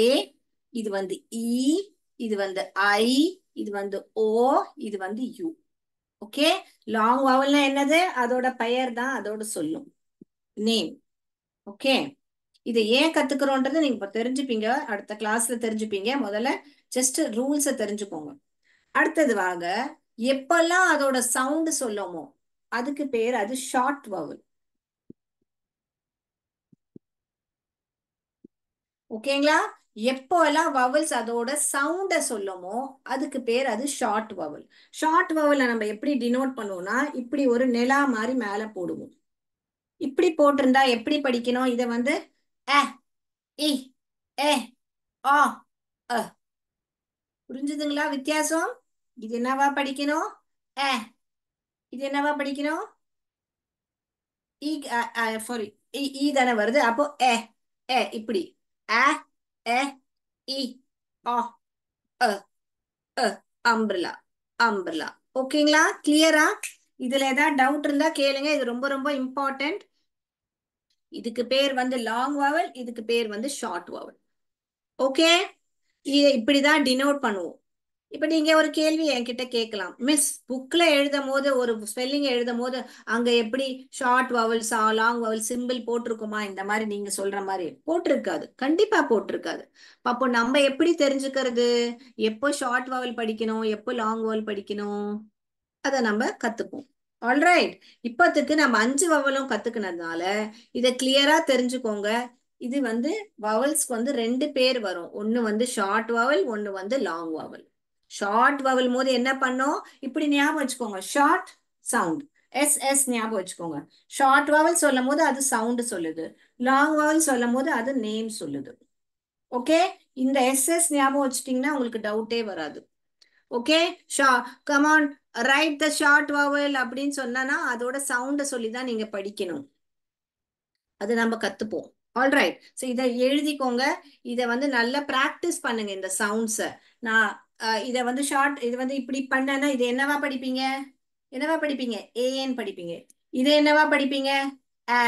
இது வந்து இ, இது வந்து ஐ, இது வந்து ஓ, இது வந்து யூ. ஓகே. லாங் வவுல்னா என்னது? அதோட பெயர் தான் அதோட சொல்லும். நேம். ஓகே. இதை ஏன் கத்துக்கிறோன்றது நீங்க இப்ப தெரிஞ்சுப்பீங்க. அடுத்த கிளாஸ்ல தெரிஞ்சுப்பீங்க. முதல்ல ஜஸ்ட் ரூல்ஸை தெரிஞ்சுக்கோங்க. அடுத்தது வாங்க, எப்பெல்லாம் அதோட சவுண்ட் சொல்லுமோ அதுக்கு பேர் அது ஷார்ட் வவல். ஓகேங்களா? எப்போ எல்லாம் வவல்ஸ் அதோட சவுண்ட சொல்லுமோ அதுக்கு பேர் அது ஷார்ட் வவல். ஷார்ட் வவலை நம்ம எப்படி டினோட் பண்ணுவோம்னா, இப்படி ஒரு நிலா மாதிரி மேல போடுவோம். இப்படி போட்டிருந்தா எப்படி படிக்கணும்? இதை வந்து அ, இ, ஏ, ஆ, அ. புரிஞ்சுதுங்களா வித்தியாசம்? இது என்னவா படிக்கணும்? அ. இது என்னவா படிக்கணும்? சாரி, ஈ தானே வருது. அப்போ ஏ, ஏ இப்படி அ, எ, இ, ஆ, அ, அ. அம்பிரலா, அம்பிரலா. ஓகேங்களா? கிளியரா? இதுல ஏதாவது டவுட் இருந்தா கேளுங்க. இது ரொம்ப ரொம்ப இம்பார்ட்டன்ட். இதுக்கு பேர் வந்து லாங் வவல், இதுக்கு பேர் வந்து ஷார்ட் வவல். ஓகே. இதை இப்படிதான் டினோட் பண்ணுவோம். இப்ப நீங்க ஒரு கேள்வி என்கிட்ட கேட்கலாம், மிஸ் புக்ல எழுதும் போது ஒரு ஸ்பெல்லிங் எழுதும் போது அங்க எப்படி ஷார்ட் வவல்ஸா லாங் வவல் சிம்பிள் போட்டிருக்குமா? இந்த மாதிரி நீங்க சொல்ற மாதிரி போட்டிருக்காது. கண்டிப்பா போட்டிருக்காது. அப்போ நம்ம எப்படி தெரிஞ்சுக்கிறது எப்போ ஷார்ட் வவல் படிக்கணும் எப்போ லாங் வவல் படிக்கணும்? அதை நம்ம கத்துப்போம். ஆல்ரைட். இப்பத்துக்கு நம்ம 5 வவலும் கத்துக்கினதுனால இதை கிளியரா தெரிஞ்சுக்கோங்க. இது வந்து வவல்ஸ்க்கு வந்து ரெண்டு பேர் வரும். ஒன்னு வந்து ஷார்ட் வவல், ஒன்னு வந்து லாங் வவல். ஷார்ட் வவல் போது என்ன பண்ணோம்? இப்படி ஞாபகம் வச்சுக்கோங்க. ஷார்ட் சவுண்ட், எஸ் எஸ் ஞாபகம் வச்சுக்கோங்க. ஷார்ட் வவல் சொல்லும் போது அது சவுண்ட் சொல்லுது. லாங் வவல் சொல்லும் போது அது நேம் சொல்லுது. ஓகே. இந்த எஸ் எஸ் ஞாபகம் வச்சுட்டீங்கன்னா உங்களுக்கு டவுட்டே வராது. Okay. Shah come on, right the short vowel அப்படின்னு சொன்னா அதோட சவுண்ட சொல்லி தான் நீங்க படிக்கணும். அது நம்ம கத்துப்போம். ஆல்ரைட். ஸோ இதை எழுதிக்கோங்க. இதை வந்து நல்லா ப்ராக்டிஸ் பண்ணுங்க இந்த சவுண்ட்ஸை. நான் இதை வந்து ஷார்ட், இது வந்து இப்படி பண்ணனா இது என்னவா படிப்பீங்க? என்னவா படிப்பீங்க? ஏன்னு படிப்பீங்க. இது என்னவா படிப்பீங்க? ஆ,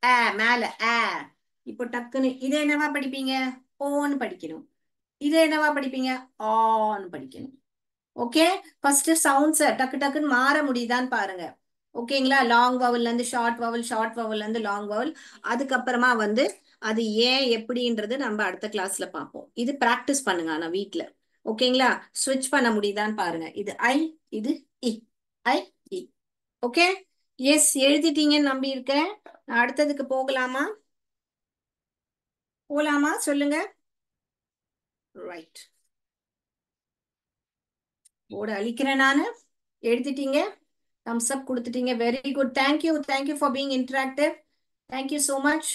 ஆ மேல ஆ. இப்போ டக்குன்னு இது என்னவா படிப்பீங்க? ஓன்னு படிக்கணும். இது என்னவா படிப்பீங்க? ஆன்னு படிக்கணும். ஓகே. ஃபர்ஸ்ட் சவுண்ட்ஸ் டக்கு டக்குன்னு மாற முடியுதான்னு பாருங்க. ஓகேங்களா? லாங் வவல்ல இருந்து ஷார்ட் வவல், ஷார்ட் வவல்ல இருந்து லாங் வவல். அதுக்கப்புறமா வந்து அது ஏன் எப்படின்றது நம்ம அடுத்த கிளாஸ்ல பார்ப்போம். இது பிராக்டிஸ் பண்ணுங்க ஆனா வீட்ல. ஓகேங்களா? ஸ்விட்ச் பண்ண முடியுதான்னு பாருங்க. இது ஐ, இது இ, ஐ, இ. ஓகே. எஸ் எழுதிட்டீங்கன்னு நம்பி இருக்கேன். நான் அடுத்ததுக்கு போகலாமா? போலாமா சொல்லுங்க. ரைட். போர்டு அழிக்கிறேன் நானு. எழுதிட்டீங்க? தம்ஸ் அப் கொடுத்துட்டீங்க. Very good. Thank you. Thank you for being interactive. Thank you so much.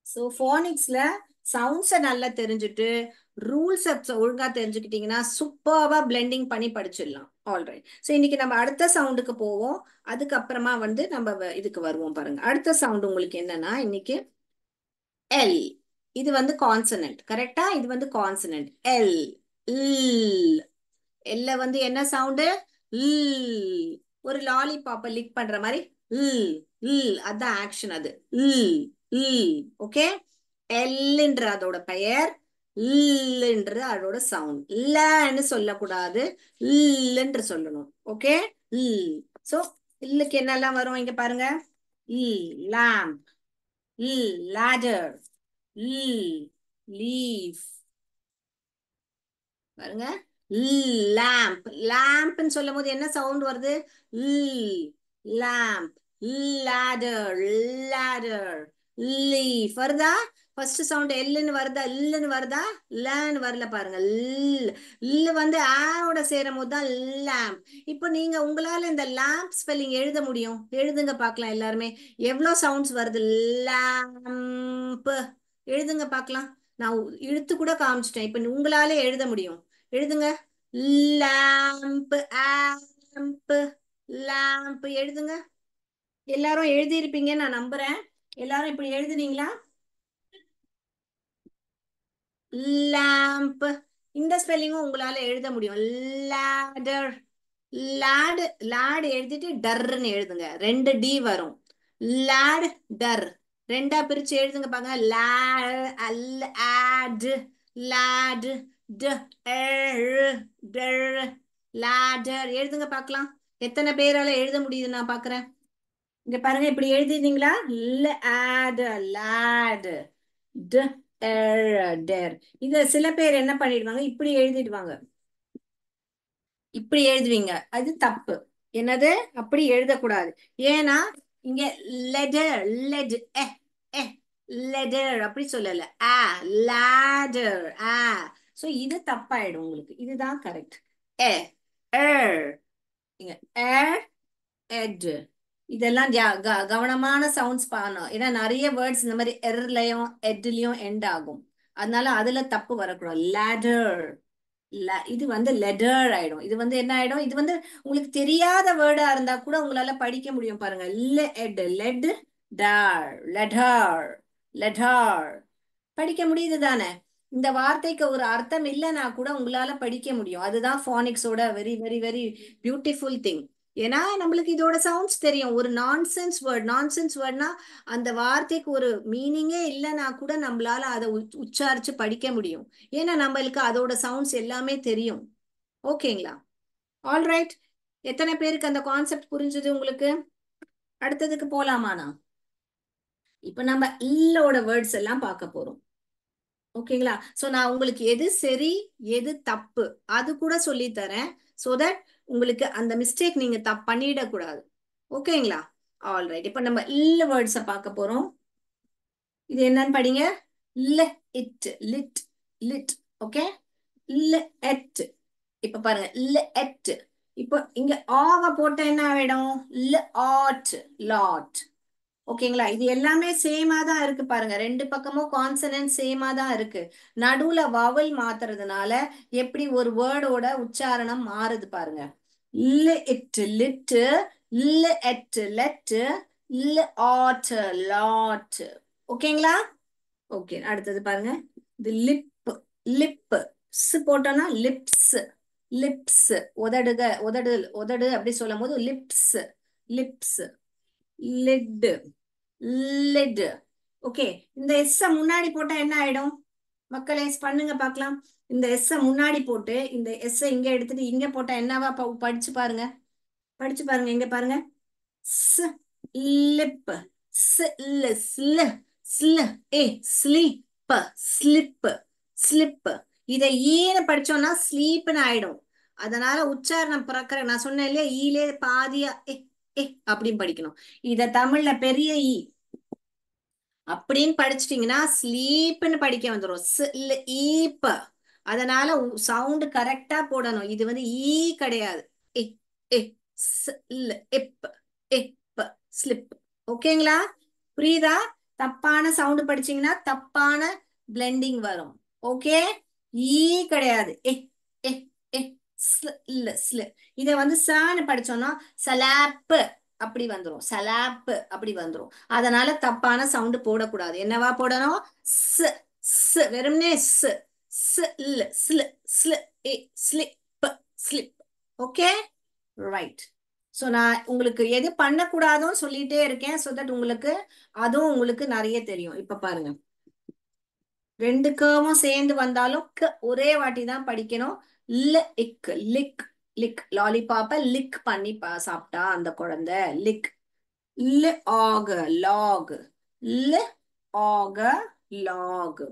So ஃபோனிக்ஸ்ல சவுண்ட்ஸை நல்லா தெரிஞ்சுட்டு ரூல்ஸை ஒழுங்கா தெரிஞ்சுக்கிட்டீங்கன்னா சூப்பர்வா பிளெண்டிங் பண்ணி படிச்சிடலாம். ஆல்ரைட். ஸோ இன்னைக்கு நம்ம அடுத்த சவுண்டுக்கு போவோம். அதுக்கப்புறமா வந்து நம்ம இதுக்கு வருவோம் பாருங்க. அடுத்த சவுண்ட் உங்களுக்கு என்னன்னா இன்னைக்கு எல். இது வந்து கான்சனன்ட். கரெக்டா? இது வந்து கான்சனன்ட். எல். எல்ல வந்து என்ன சவுண்டு? ஒரு லாலிபாப்பை லிக் பண்ற மாதிரி அதான் ஆக்ஷன். அது ஓகே. எல்ன்ற அதோட பெயர், என்று அதோட சவுண்ட். இல்லன்னு சொல்லக்கூடாது, என்று சொல்லணும். ஓகே. இல். சோ இல்லுக்கு என்னெல்லாம் வரும் இங்க பாருங்க. lamp, ladder, leaf. பாருங்க. லேம்ப். லேம்ப்னு சொல்லும் போது என்ன சவுண்ட் வருது? லேம்ப், ladder, ladder, லீஃப் வருதா? ஃபர்ஸ்ட் சவுண்ட் எல்லுன்னு வருதா, இல்லன்னு வருதா, லேன்னு வரல பாருங்க. வந்து ஆவோட சேரும் போது தான் லேம்ப். இப்போ நீங்க உங்களால இந்த லேம்ப் ஸ்பெல்லிங் எழுத முடியும். எழுதுங்க பார்க்கலாம் எல்லாருமே. எவ்வளவு சவுண்ட்ஸ் வருது? லேம்ப். எழுதுங்க பார்க்கலாம். நான் இழுத்து கூட காமிச்சிட்டேன். இப்ப உங்களால எழுத முடியும். எழுதுங்க. Lamp, amp, lamp. எழுதுங்க. எல்லாரும் எழுதியிருப்பீங்கன்னு நான் நம்புறேன். எல்லாரும் இப்படி எழுதுனீங்களா? லேம்ப். இந்த ஸ்பெல்லிங்கும் உங்களால எழுத முடியும். லேடர். லேடு. லேடு எழுதிட்டு டர்ன்னு எழுதுங்க. 2 டி வரும். லேட், டர். ரெண்டா பிரிச்சு எழுதுங்க பாங்க. ஆட், லேட், ட, டர், லேடர். எழுதுங்க பார்க்கலாம். எத்தனை பேரால எழுத முடியுது நான் பாக்குறேன். இங்க பாருங்க, இப்படி எழுதிட்டீங்களா? லேட், லேட், ட, டர். இத சில பேர் என்ன பண்ணிடுவாங்க, இப்படி எழுதிடுவாங்க. இப்படி எழுதுவீங்க, அது தப்பு. என்னது? அப்படி எழுதக்கூடாது. ஏன்னா இங்க லெடர், லெட், எ லெடர் அப்படி சொல்லல. ஆ, லேடர், ஆ. சோ இது தப்பாயிடும் உங்களுக்கு. இதுதான் கரெக்ட். எ, ஏர். இங்க ஏர், எட். இதெல்லாம் கவனமான சவுண்ட்ஸ் பண்ணணும். ஏன்னா நிறைய வேர்ட்ஸ் இந்த மாதிரி எர்லயும் எட்லயும் எண்ட் ஆகும். அதனால அதுல தப்பு வரக்கூடாது. லேடர். இது வந்து லெடர் ஆயிடும். இது வந்து என்ன ஆயிடும்? இது வந்து உங்களுக்கு தெரியாத வேர்டா இருந்தா கூட உங்களால படிக்க முடியும் பாருங்க. லெட், டார், லெடர், லெடர். படிக்க முடியுது தானே? இந்த வார்த்தைக்கு ஒரு அர்த்தம் இல்லைன்னா கூட உங்களால படிக்க முடியும். அதுதான் ஃபானிக்ஸோட very very very beautiful thing. ஏன்னா நம்மளுக்கு இதோட சவுண்ட்ஸ் தெரியும். ஒரு நான்சென்ஸ் வேர்ட், நான்சென்ஸ் வேர்ட்னா அந்த வார்த்தைக்கு ஒரு மீனிங்கே இல்லைன்னா கூட நம்மளால அதை உச்சாரிச்சு படிக்க முடியும். ஏன்னா நம்மளுக்கு அதோட சவுண்ட்ஸ் எல்லாமே தெரியும். ஓகேங்களா? ஆல்ரைட். எத்தனை பேருக்கு அந்த கான்செப்ட் புரிஞ்சுது உங்களுக்கு? அடுத்ததுக்கு போலாமாண்ணா? இப்ப நம்ம இல்லோட வேர்ட்ஸ் எல்லாம் பார்க்க போறோம். ஓகேங்களா? சோ நான் உங்களுக்கு எது சரி எது தப்பு அது கூட சொல்லி தரேன். சோ தட் உங்களுக்கு அந்த மிஸ்டேக் நீங்க பண்ணிடக்கூடாது. ஓகேங்களா? ஆல்ரைட். இப்ப நம்ம இல்ல வேர்ட்ஸ பார்க்க போறோம். இது என்னன்னு படிங்க. ல, இட், லிட், லிட். ஓகே. ல, எட். இப்ப பாருங்க. ல, எட். இப்போ இங்க ஆவ போட்ட என்ன ஆயிடும்? ல, ஆட், லாட். ஓகேங்களா? இது எல்லாமே சேமா தான் இருக்கு பாருங்க. ரெண்டு பக்கமும் கான்சனன்ட் சேமா தான் இருக்கு. நடுவுல வவல் மாத்துறதுனால எப்படி ஒரு வேர்டோட உச்சாரணம் மாறுது பாருங்க. ல, இட், லிட்டு, ல, எட், லெட்டு, ல, ஆட், லாட். ஓகேங்களா? ஓகே. அடுத்தது பாருங்க. இது லிப், லிப். ஸ் போட்டோம்னா லிப்ஸ், லிப்ஸ். உதடுக, உதடு, உதடு அப்படி சொல்லும் போது lips, lips. Lid, lid. Okay. இந்த எஸ் முன்னாடி போட்டா என்ன ஆயிடும்? மக்களே பண்ணுங்க பார்க்கலாம். இந்த எஸ் முன்னாடி போட்டு இந்த எஸ் இங்க எடுத்துட்டு இங்க போட்டா என்னவா படிச்சு பாருங்க. படிச்சு பாருங்க. இங்க பாருங்க. ஸ்லிப், ஸ்ல, ஸ்ல, ஸ்ல, ஏ ஸ்லீப், ஸ்லிப், ஸ்லிப். இதை ஈன்னு படிச்சோம்னா ஸ்லீப்னு ஆயிடும். அதனால உச்சாரணம் பிறக்கிற நான் சொன்னேன் இல்லையா, ஈலே பாதியா ஏ, ஏ அப்படின்னு படிக்கணும். இத தமிழ்ல பெரிய ஈ அப்படின்னு படிச்சிட்டீங்கன்னா ஸ்லீப்னு படிக்க வந்துடும். ஈப்ப. அதனால சவுண்ட் கரெக்டா போடணும். இது வந்து ஈ கிடையாது. இ, இ, இப், இப், ஸ்லிப். ஓகேங்களா? புரியுதா? தப்பான சவுண்ட் படிச்சீங்கன்னா தப்பான பிளெண்டிங் வரும். ஓகே. ஈ கிடையாது. எ, எ, ஸ்ல. இத வந்து சான்னு படிச்சோம்னா சலாப்பு அப்படி வந்துரும். சலாப்பு அப்படி வந்துரும். அதனால தப்பான சவுண்ட் போடக்கூடாது. என்னவா போடணும்? ஸ், வெறும்னே ஸ். ஸ்ல, ஸ்ல, a slip, slip. Okay. Right. So நான் உங்களுக்கு எது பண்ணக்கூடாதுன்னு சொல்லிட்டே இருக்கேன். சோ தட் உங்களுக்கு அதுவும் உங்களுக்கு நிறைய தெரியும். இப்ப பாருங்க. ரெண்டு கேவும் சேர்ந்து வந்தாலும் ஒரே வாட்டி தான் படிக்கணும். ல, இக், லிக், லிக். லாலிபாப்ப லிக் பண்ணி சாப்பிட்டா அந்த குழந்தை. லிக். ல, ஆக, லாக். ல, ஆக, லாக்.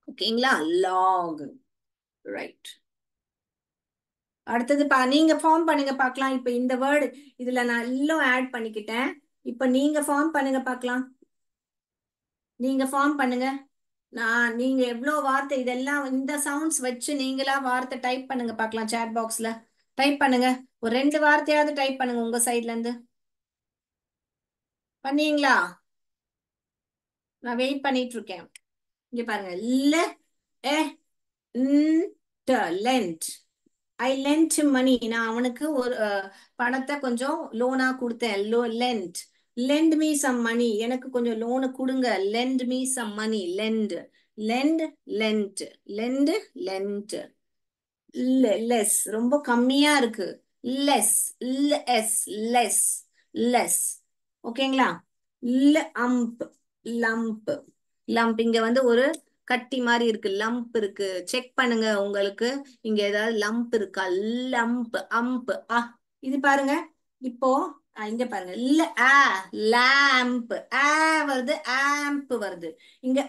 ஓகேங்களா? லாக். ரைட். அடுத்தது நீங்க ஃபார்ம் பண்ணுங்க பார்க்கலாம். இப்ப இந்த வேர்டு இதுல நான் இன்னும் ஆட் பண்ணிக்கிட்டேன். இப்ப நீங்க ஃபார்ம் பண்ணுங்க பார்க்கலாம். நீங்க ஃபார்ம் பண்ணுங்க. நீங்க எவ்வளவு வார்த்தை இதெல்லாம் இந்த சவுண்ட்ஸ் வச்சு நீங்களா வார்த்தை டைப் பண்ணுங்க பார்க்கலாம். சேட் பாக்ஸ்ல டைப் பண்ணுங்க. ஒரு 2 வார்த்தையாவது டைப் பண்ணுங்க உங்க சைட்ல இருந்து. பண்ணீங்களா? நான் வெயிட் பண்ணிட்டு இருக்கேன். இங்க பாருங்க. ல எ லென்ட். ஐ லென்ட் மணி. நான் அவனுக்கு ஒரு பணத்தை கொஞ்சம் லோனா கொடுத்தேன். Lent. Lend me some money. எனக்கு கொஞ்சம் லோனு கொடுங்க. Lend me some money. Lend. Lend. Lent. Lend. Lent. Less ரொம்ப கம்மியா இருக்கு. லெஸ். எஸ். லெஸ். லெஸ். ஓகேங்களா? ல அம்ப். லம்ப். லம்ப் இங்க வந்து ஒரு கட்டி மாதிரி இருக்கு. லம்ப் இருக்கு. செக் பண்ணுங்க உங்களுக்கு இங்க ஏதாவது லம்ப் இருக்கா. லம்ப். அம்ப். இது பாருங்க. இப்போ இங்க பாருங்க. ஆ லேம்ப். ஆ வருது. ஆம்ப் வருது. இங்க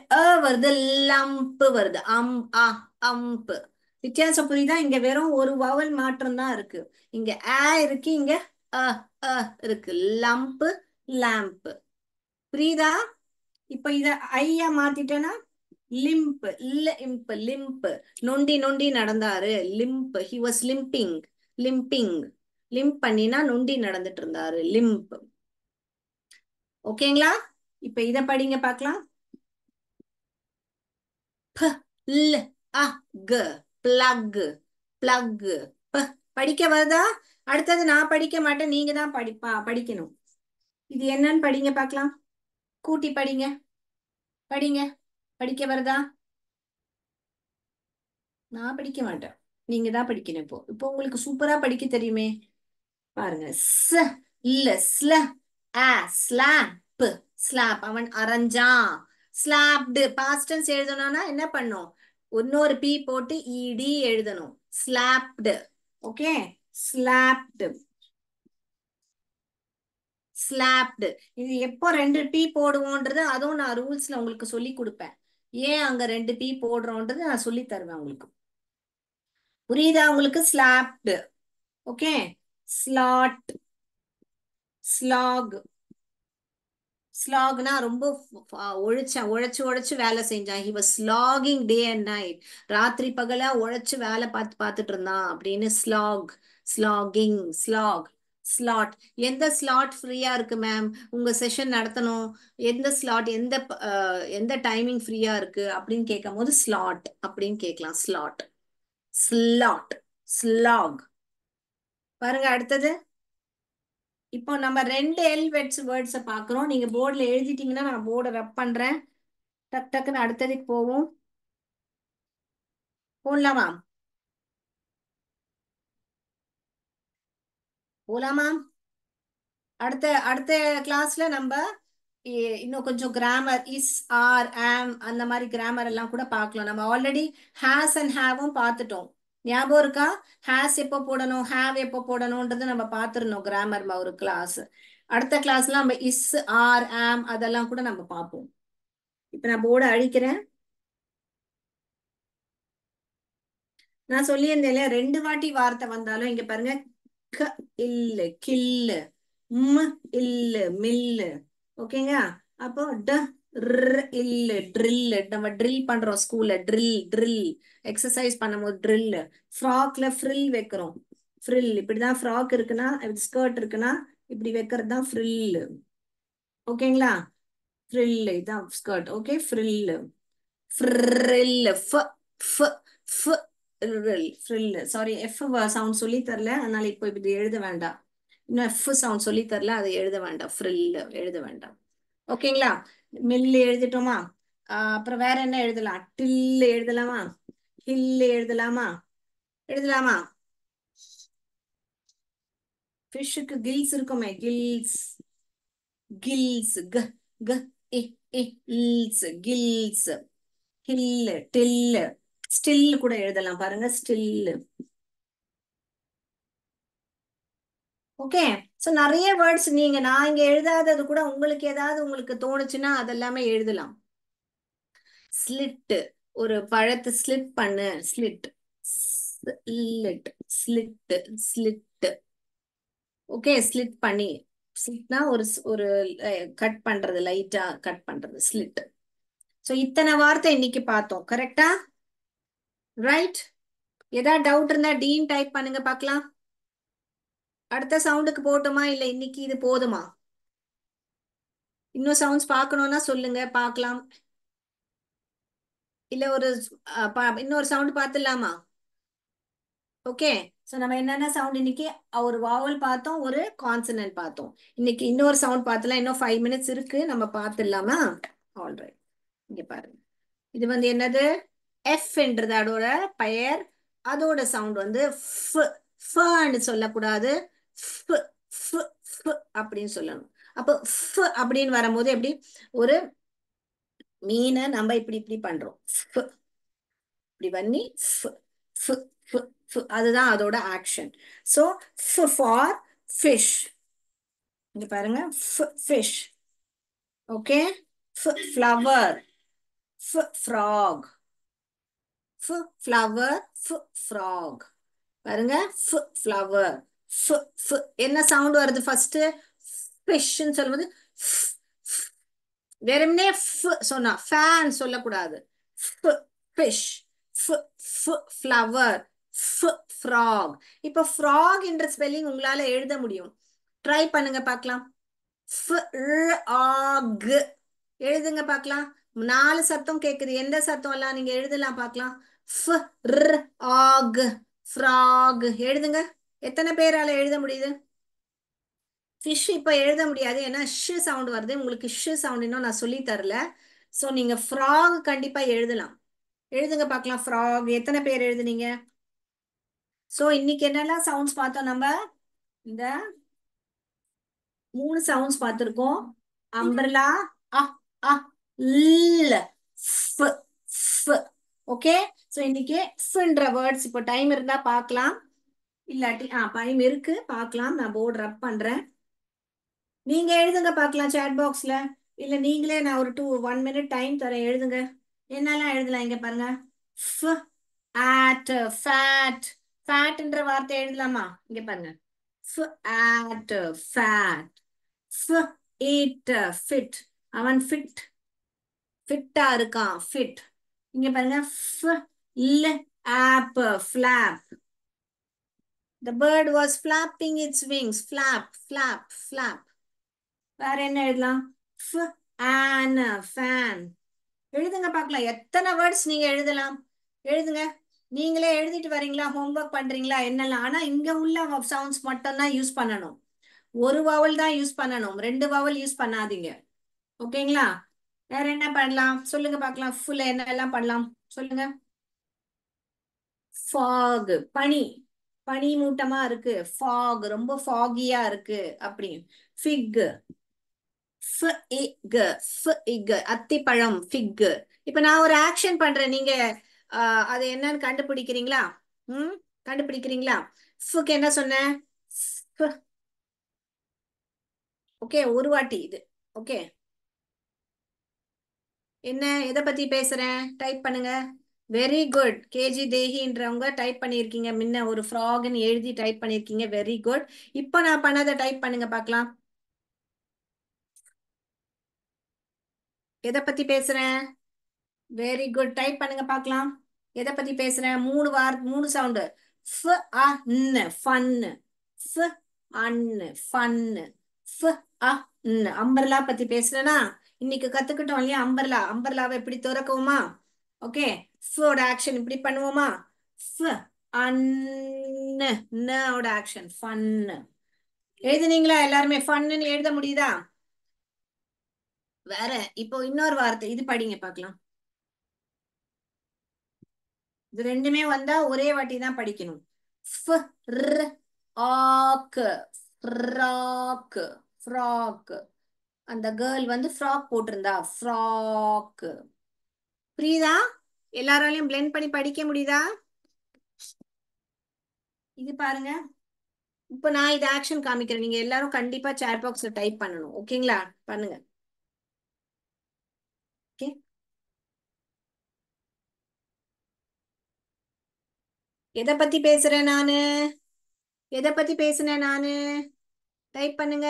வருது. லம்ப் வருது. அம்ப். வித்தியாசம் புரியுதா? இங்க வெறும் ஒரு வவல் மாற்றம் தான் இருக்கு. இங்க இருக்கு. இங்க அ அ இருக்கு. லம்ப். லேம்ப். புரியுதா? இப்ப இத ஐயா மாத்திட்டேன்னா லிம்ப். இல்ல இம்ப். லிம்ப். நொண்டி நொண்டி நடந்தாரு. Limp. He was limping. Limping. Limp பண்ணினா நொண்டி நடந்துட்டு இருந்தாரு. லிம்ப். ஓகேங்களா? இப்ப இத படிங்க பார்க்கலாம். ப ல் அ க பிளக். பிளக். படிக்க வருதா? அடுத்தது நான் படிக்க மாட்டேன். நீங்க தான் படிக்கணும். இது என்னன்னு படிங்க பார்க்கலாம். கூட்டி படிங்க. படிங்க. படிக்க வருதா? நான் படிக்க மாட்டேன். நீங்க தான் படிக்கணும். இப்போ இப்போ உங்களுக்கு சூப்பரா படிக்க தெரியுமே. பாருங்க. இல்ல ஸ்ல ஆ ஸ்லாப். ஸ்லாப். அவன் அரைஞ்சான். ஸ்லாப்டு. பாஸ்டன்ஸ் எழுதணும்னா என்ன பண்ணும்? இன்னொரு பி போட்டு இடி எழுதணும். ஸ்லாப்டு. ஓகே. ஸ்லாப்டு. ஸ்லாப்டு. இது எப்போ 2 பி போடுவோன்றது அதுவும் நான் ரூல்ஸ்ல உங்களுக்கு சொல்லி கொடுப்பேன். ஏன் அங்க 2 பி போடுறோன்றது நான் சொல்லி தருவேன் உங்களுக்கு. புரியுதா உங்களுக்கு? ஸ்லாப்டு. ஓகே. ஸ்லாட். ஸ்லாக். ஸ்லாக்னா ரொம்ப உழைச்சு உழைச்சு வேலை செஞ்சான். He was slagging day and night. ராத்திரி பகலா உழைச்சு வேலை பார்த்துட்டு இருந்தான் அப்படின்னு ஸ்லாக். ஸ்லாகிங். ஸ்லாக். ஸ்லாட். எந்த ஸ்லாட் ஃப்ரீயா இருக்கு மேம் உங்க செஷன் நடத்தணும்? எந்த ஸ்லாட் எந்த டைமிங் ஃப்ரீயா இருக்கு அப்படின்னு கேட்கும் போது ஸ்லாட் அப்படின்னு கேட்கலாம். ஸ்லாட். ஸ்லாட். ஸ்லாக். பாருங்க அடுத்தது. இப்போ நம்ம 2 வேர்ட்ஸை பார்க்குறோம். நீங்க போர்டில் எழுதிட்டீங்கன்னா நான் போர்டை ரப் பண்றேன். டக்குன்னு அடுத்ததுக்கு போவோம். போடலாமா? போலாமா? அடுத்த அடுத்த கிளாஸ்ல நம்ம இன்னும் கொஞ்சம் கிராமர் இஸ் ஆர் ஆம் அந்த மாதிரி கிராமர் எல்லாம் கூட பார்க்கலாம். நம்ம ஆல்ரெடி ஹேஸ் அண்ட் ஹேவும் பார்த்துட்டோம். ஞாபகம் இருக்கா? ஹேஸ் எப்போ போடணும், ஹேவ் எப்போ போடணும்ன்றது நம்ம பார்த்துருந்தோம் கிராமர் ஒரு கிளாஸ். அடுத்த கிளாஸ்ல நம்ம இஸ் ஆர் ஆம் அதெல்லாம் கூட நம்ம பார்ப்போம். இப்ப நான் போர்டை அழிக்கிறேன். நான் சொல்லியிருந்தேன்ல 2 வாட்டி வார்த்தை வந்தாலும் இங்க பாருங்க. க இல்லு கில்லு. ம் இல்லு மில்லு. ஓகேங்க. அப்போ இல்லு ட்ரில். நம்ம ட்ரில் பண்றோம் ஸ்கூல்ல. Drill drill. எக்ஸசைஸ் பண்ணும்போது ட்ரில். ஃப்ராக்ல ஃப்ரில் வைக்கிறோம். ஃப்ரில். இப்படிதான் ஃப்ராக் இருக்குன்னா ஸ்கர்ட் இருக்குன்னா இப்படி வைக்கிறது தான் ஃப்ரில். ஓகேங்களா? ஃப்ரில் இதான் skirt. Okay. Frill. Frill. Frill. Sorry F sound சொல்லி தரல அதனால இப்போ இப்படி எழுத வேண்டாம். இன்னும் எஃப் சவுண்ட் சொல்லி தரல அதை எழுத வேண்டாம். ஃப்ரில் எழுத வேண்டாம். ஓகேங்களா? மில்லு எழுதிட்டோமா? அப்புறம் வேற என்ன எழுதலாம்? டில் எழுதலாமா? ஹில் எழுதலாமா? எழுதலாமா? ஃபிஷ்ஷுக்கு கில்ஸ் இருக்குமே. கில்ஸ். கில்ஸ். க க இ இ இல்ஸ். கில்ஸ். ஹில் டில். ஸ்டில் கூட எழுதலாம் பாருங்க. ஸ்டில். ஓகே. சோ நிறைய வேர்ட்ஸ் நான் இங்க எழுதாதது கூட உங்களுக்கு ஏதாவது உங்களுக்கு தோணுச்சுன்னா அதெல்லாமே எழுதலாம். ஸ்லிட். ஒரு பழத்தை ஸ்லிட் பண்ணு. Slit. Slit. Slit. Slit. Okay. Slit பண்ணி. ஸ்லிட்னா ஒரு கட் பண்றது லைட்டா கட் பண்றது ஸ்லிட். சோ இத்தனை வார்த்தை இன்னைக்கு பார்த்தோம். கரெக்டா? ரைட். ஏதாவது டவுட் இருந்தா டீன் டைப் பண்ணுங்க பார்க்கலாம். அடுத்த சவுண்டுக்கு போட்டுமா இல்ல இன்னைக்கு இது போதுமா? இன்னும் சவுண்ட்ஸ் பார்க்கணும்னா சொல்லுங்க பார்க்கலாம். இல்ல ஒரு இன்னொரு சவுண்ட் பார்த்துடலாமா? ஓகே. சோ நம்ம என்னென்ன சவுண்ட் இன்னைக்கு ஒரு வாவல் பார்த்தோம், ஒரு கான்சனன்ட் பார்த்தோம். இன்னைக்கு இன்னொரு சவுண்ட் பார்த்தலாம். இன்னும் 5 மினிட்ஸ் இருக்கு, நம்ம பார்த்துடலாமா? ஆல்ரைட். இங்க பாருங்க. இது வந்து என்னது? எஃப்ன்றது அதோட பெயர். அதோட சவுண்ட் வந்து ஃபன்னு சொல்லக்கூடாது. ஃப் ஃப் ஃப் அப்படின்னு சொல்லணும். அப்போ அப்படின்னு வரும்போது எப்படி ஒரு மீனை நம்ம இப்படி இப்படி பண்றோம். இப்படி பண்ணி அதுதான் அதோட ஆக்ஷன். So for fish. இங்க பாருங்க, fish. Okay. Flower, frock. Flower, frock. பாருங்க, ஃப்ளவர். என்ன சவுண்ட் வருது ஃபர்ஸ்ட்? ஃபிஷ்ன்னு சொல்லும்போது வெறுமனே சொன்னா ஃபேன் சொல்லக்கூடாது. Fish, flower, frock. இப்போ ஃப்ராக் என்ற ஸ்பெல்லிங் உங்களால எழுத முடியும். ட்ரை பண்ணுங்க பார்க்கலாம். ஆக் எழுதுங்க பார்க்கலாம். 4 சத்தம் கேக்குது. எந்த சத்தம் எல்லாம் நீங்க எழுதலாம் பார்க்கலாம். ஆக், ஃப்ராக் எழுதுங்க. எத்தனை பேரால எழுத முடியுது? ஃபிஷ் இப்ப எழுத முடியாது, ஏன்னா ஷ் சவுண்ட் வருது. உங்களுக்கு ஷ் சவுண்ட் இன்னும் நான் சொல்லி தரல. சோ நீங்க ஃப்ராக் கண்டிப்பா எழுதலாம். எழுதுங்க பார்க்கலாம். ஃப்ராக் எத்தனை பேர் எழுதுனீங்க? சோ இன்னைக்கு என்னெல்லாம் சவுண்ட்ஸ் பார்த்தோம் நம்ம? இந்த 3 சவுண்ட்ஸ் பார்த்திருக்கோம். அம்பர்லா, அ அ ல், ஃப் ஃப். ஓகே. சோ இன்னைக்கு ஃப்ன்ற வேர்ட்ஸ் இப்போ டைம் இருந்தா பார்க்கலாம். இல்லாட்டி டைம் இருக்கு பார்க்கலாம். நான் போர்டு ரப் பண்றேன். நீங்க எழுதுங்க பார்க்கலாம் சாட் பாக்ஸ்ல. இல்ல நீங்களே நான் ஒரு 1 மினிட் டைம் தரேன், எழுதுங்க. என்னெல்லாம் எழுதலாம் இங்க பாருங்க. F at, fat. ஃபேட்ன்ற வார்த்தை எழுதலாமா? இங்க பாருங்க. F at, fat. F it, fit. அவன் ஃபிட்டா இருக்கான், ஃபிட். இங்க பாருங்க. F l ap, flap. The bird was flapping its wings. Flap, flap, flap. வேற என்ன எழுதலாம்? an, fan. எழுதுங்க பார்க்கலாம். எத்தனை வேர்ட்ஸ் நீங்க எழுதலாம், எழுதுங்க. நீங்களே எழுதிட்டு வரீங்களா? ஹோம்ஒர்க் பண்றீங்களா? என்னெல்லாம். ஆனா இங்க உள்ள சவுண்ட்ஸ் மட்டும் தான் யூஸ் பண்ணணும். ஒரு வவல் தான் யூஸ் பண்ணணும், 2 வவல் யூஸ் பண்ணாதீங்க. ஓகேங்களா? வேற என்ன பண்ணலாம் சொல்லுங்க பார்க்கலாம். ஃபுல்ல என்ன எல்லாம் பண்ணலாம் சொல்லுங்க. ஃபாக், பனி. பனி மூட்டமா இருக்கு. ஃபாக் ரொம்ப ஃபாகியா இருக்கு அப்படி. ஃபிக், அத்திப்பழம், ஃபிக். இப்ப நான் ஒரு ஆக்ஷன் பண்றேன், நீங்க அது என்னன்னு கண்டுபிடிக்கிறீங்களா? ம் கண்டுபிடிக்கிறீங்களா? ஃபுக்கு என்ன சொன்னேன்? ஓகே, ஒரு வாட்டி இது. ஓகே. என்ன, எதை பத்தி பேசுறேன்? டைப் பண்ணுங்க. Very good. கேஜி தேஹின்றவங்க டைப் பண்ணியிருக்கீங்க. முன்ன ஒரு ஃப்ராக்னு எழுதி டைப் பண்ணியிருக்கீங்க. Very good. இப்போ நான் பண்ணதை டைப் பண்ணுங்க பார்க்கலாம். எதை பத்தி பேசுறேன்? Very good. டைப் பண்ணுங்க பார்க்கலாம். எதை பத்தி பேசுறேன்? 3 சவுண்டு. ஃப அ ந, ஃபன்னு. ஃப அன்னு, ஃபன்னு. ஃப அ ந. அம்பர்லா பத்தி பேசுறேனா? இன்னைக்கு கத்துக்கிட்டோம் இல்லையா அம்பர்லா? அம்பர்லாவை எப்படி திறக்குவோமா? ஓகே. ஃபோட ஆக்ஷன் இப்படி பண்ணுவோமா? ஃப அன்னு, நோட ஆக்ஷன் ஃபன்னு. எழுதுனீங்களா எல்லாருமே? ஃபன்னு எழுத முடியுதா? வேற இப்போ இன்னொரு வார்த்தை இது படிங்க பார்க்கலாம். இது ரெண்டுமே வந்தா ஒரே வாட்டி தான் படிக்கணும். ஆக்கு, ஃப்ராக், ஃப்ராக். அந்த கேர்ள் வந்து ஃப்ராக் போட்டிருந்தா, ஃப்ராக். புரியுதா? எல்லாராலையும் பிளெண்ட் பண்ணி படிக்க முடியுதா? இது பாருங்க. இப்ப நான் இது ஆக்ஷன் காமிக்கிறேன். நீங்க எல்லாரும் கண்டிப்பா சாட் பாக்ஸ்ல டைப் பண்ணணும். ஓகேங்களா? பண்ணுங்க. ஓகே. எதை பத்தி பேசுறேன் நானு? எதை பத்தி பேசுனேன் நானு? டைப் பண்ணுங்க.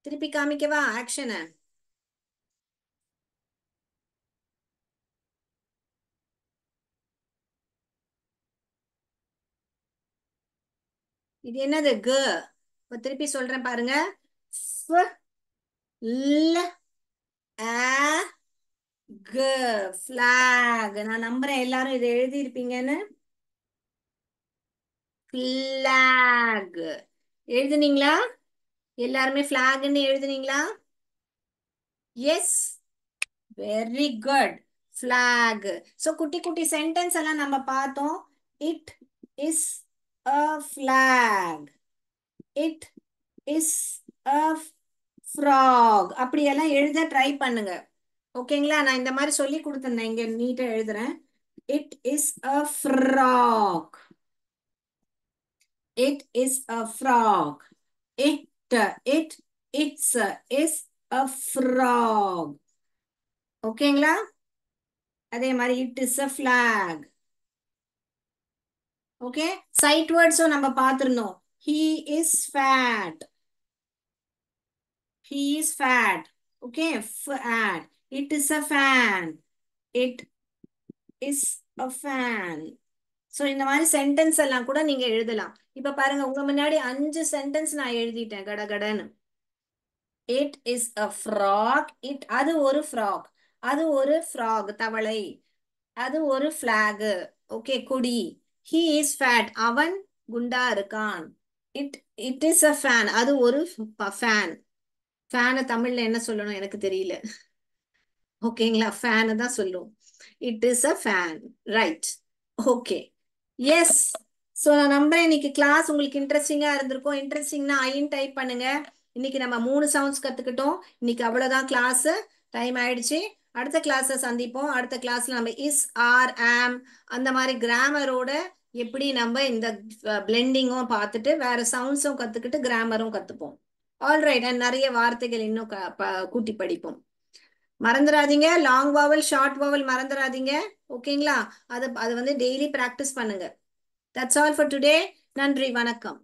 திருப்பி காமிக்கவா ஆக்ஷனை? இது என்னது? க. இப்ப திருப்பி சொல்றேன் பாருங்க. ஃப், ல, ஆ, க. ஃபிளாக். நான் நம்புறேன் எல்லாரும் இதை எழுதியிருப்பீங்கன்னு. ஃபிளாக். எழுதுனீங்களா? எல்லாருமே ஃபிளாக்னு எழுதுனீங்களா? Yes. Very good. Flag. So குட்டி குட்டி சென்டென்ஸ் எல்லாம் நம்ம பார்த்தோம். It is a flag. It is a frog. அப்படியெல்லாம் எழுத ட்ரை பண்ணுங்க. ஓகேங்களா? நான் இந்த மாதிரி சொல்லி கொடுத்துருந்தேன். இங்க நீட்டா எழுதுறேன். It is a frog. It is a frog. It it it's is a frog. ஓகேங்களா? அதே மாதிரி it is a flag. Okay. Sight வேர்ட்ஸும் நம்ம பார்த்திருந்தோம். He is fat. He is fat. Okay. Fat. It is a fan. It is a fan. So இந்த மாதிரி sentence எல்லாம் கூட நீங்க எழுதலாம். இப்ப பாருங்க, உங்க முன்னாடி 5 சென்டென்ஸ் நான் எழுதிட்டேன் கடகடன்னு. It is a frog. அது ஒரு ஃப்ராக். அது ஒரு ஃப்ராக் தவளை. அது ஒரு ஃபிளாக். ஓகே, கொடி. He is fat. அவன் குண்டா இருக்கான். It it is a fan. அது ஒரு ஃபேன். ஃபேனை தமிழ்ல என்ன சொல்லணும் எனக்கு தெரியல. ஓகேங்களா? ஃபேனு தான் சொல்லும். It is a fan. Right. Okay. Yes. So நான் நம்புறேன் இன்னைக்கு கிளாஸ் உங்களுக்கு இன்ட்ரெஸ்டிங்கா இருந்திருக்கும். இன்ட்ரெஸ்டிங்னா ஐன்னு டைப் பண்ணுங்க. இன்னைக்கு நம்ம 3 சவுண்ட்ஸ் கத்துக்கிட்டோம். இன்னைக்கு அவ்வளவுதான் கிளாஸ். டைம் ஆயிடுச்சு. அடுத்த கிளாஸ்ல சந்திப்போம். அடுத்த கிளாஸ்ல நம்ம இஸ், ஆர், ஆம் அந்த மாதிரி கிராமரோட எப்படி நம்ம இந்த பிளெண்டிங்கும் பார்த்துட்டு வேற சவுண்ட்ஸும் கத்துக்கிட்டு கிராமரும் கத்துப்போம். ஆல்ரைட். அண்ட் நிறைய வார்த்தைகள் இன்னும் கூட்டி படிப்போம். மறந்துடாதீங்க. லாங் வாவல், ஷார்ட் வாவல் மறந்துடாதீங்க. ஓகேங்களா? அது அது வந்து டெய்லி பிராக்டிஸ் பண்ணுங்க. That's all for today. நன்றி, வணக்கம்.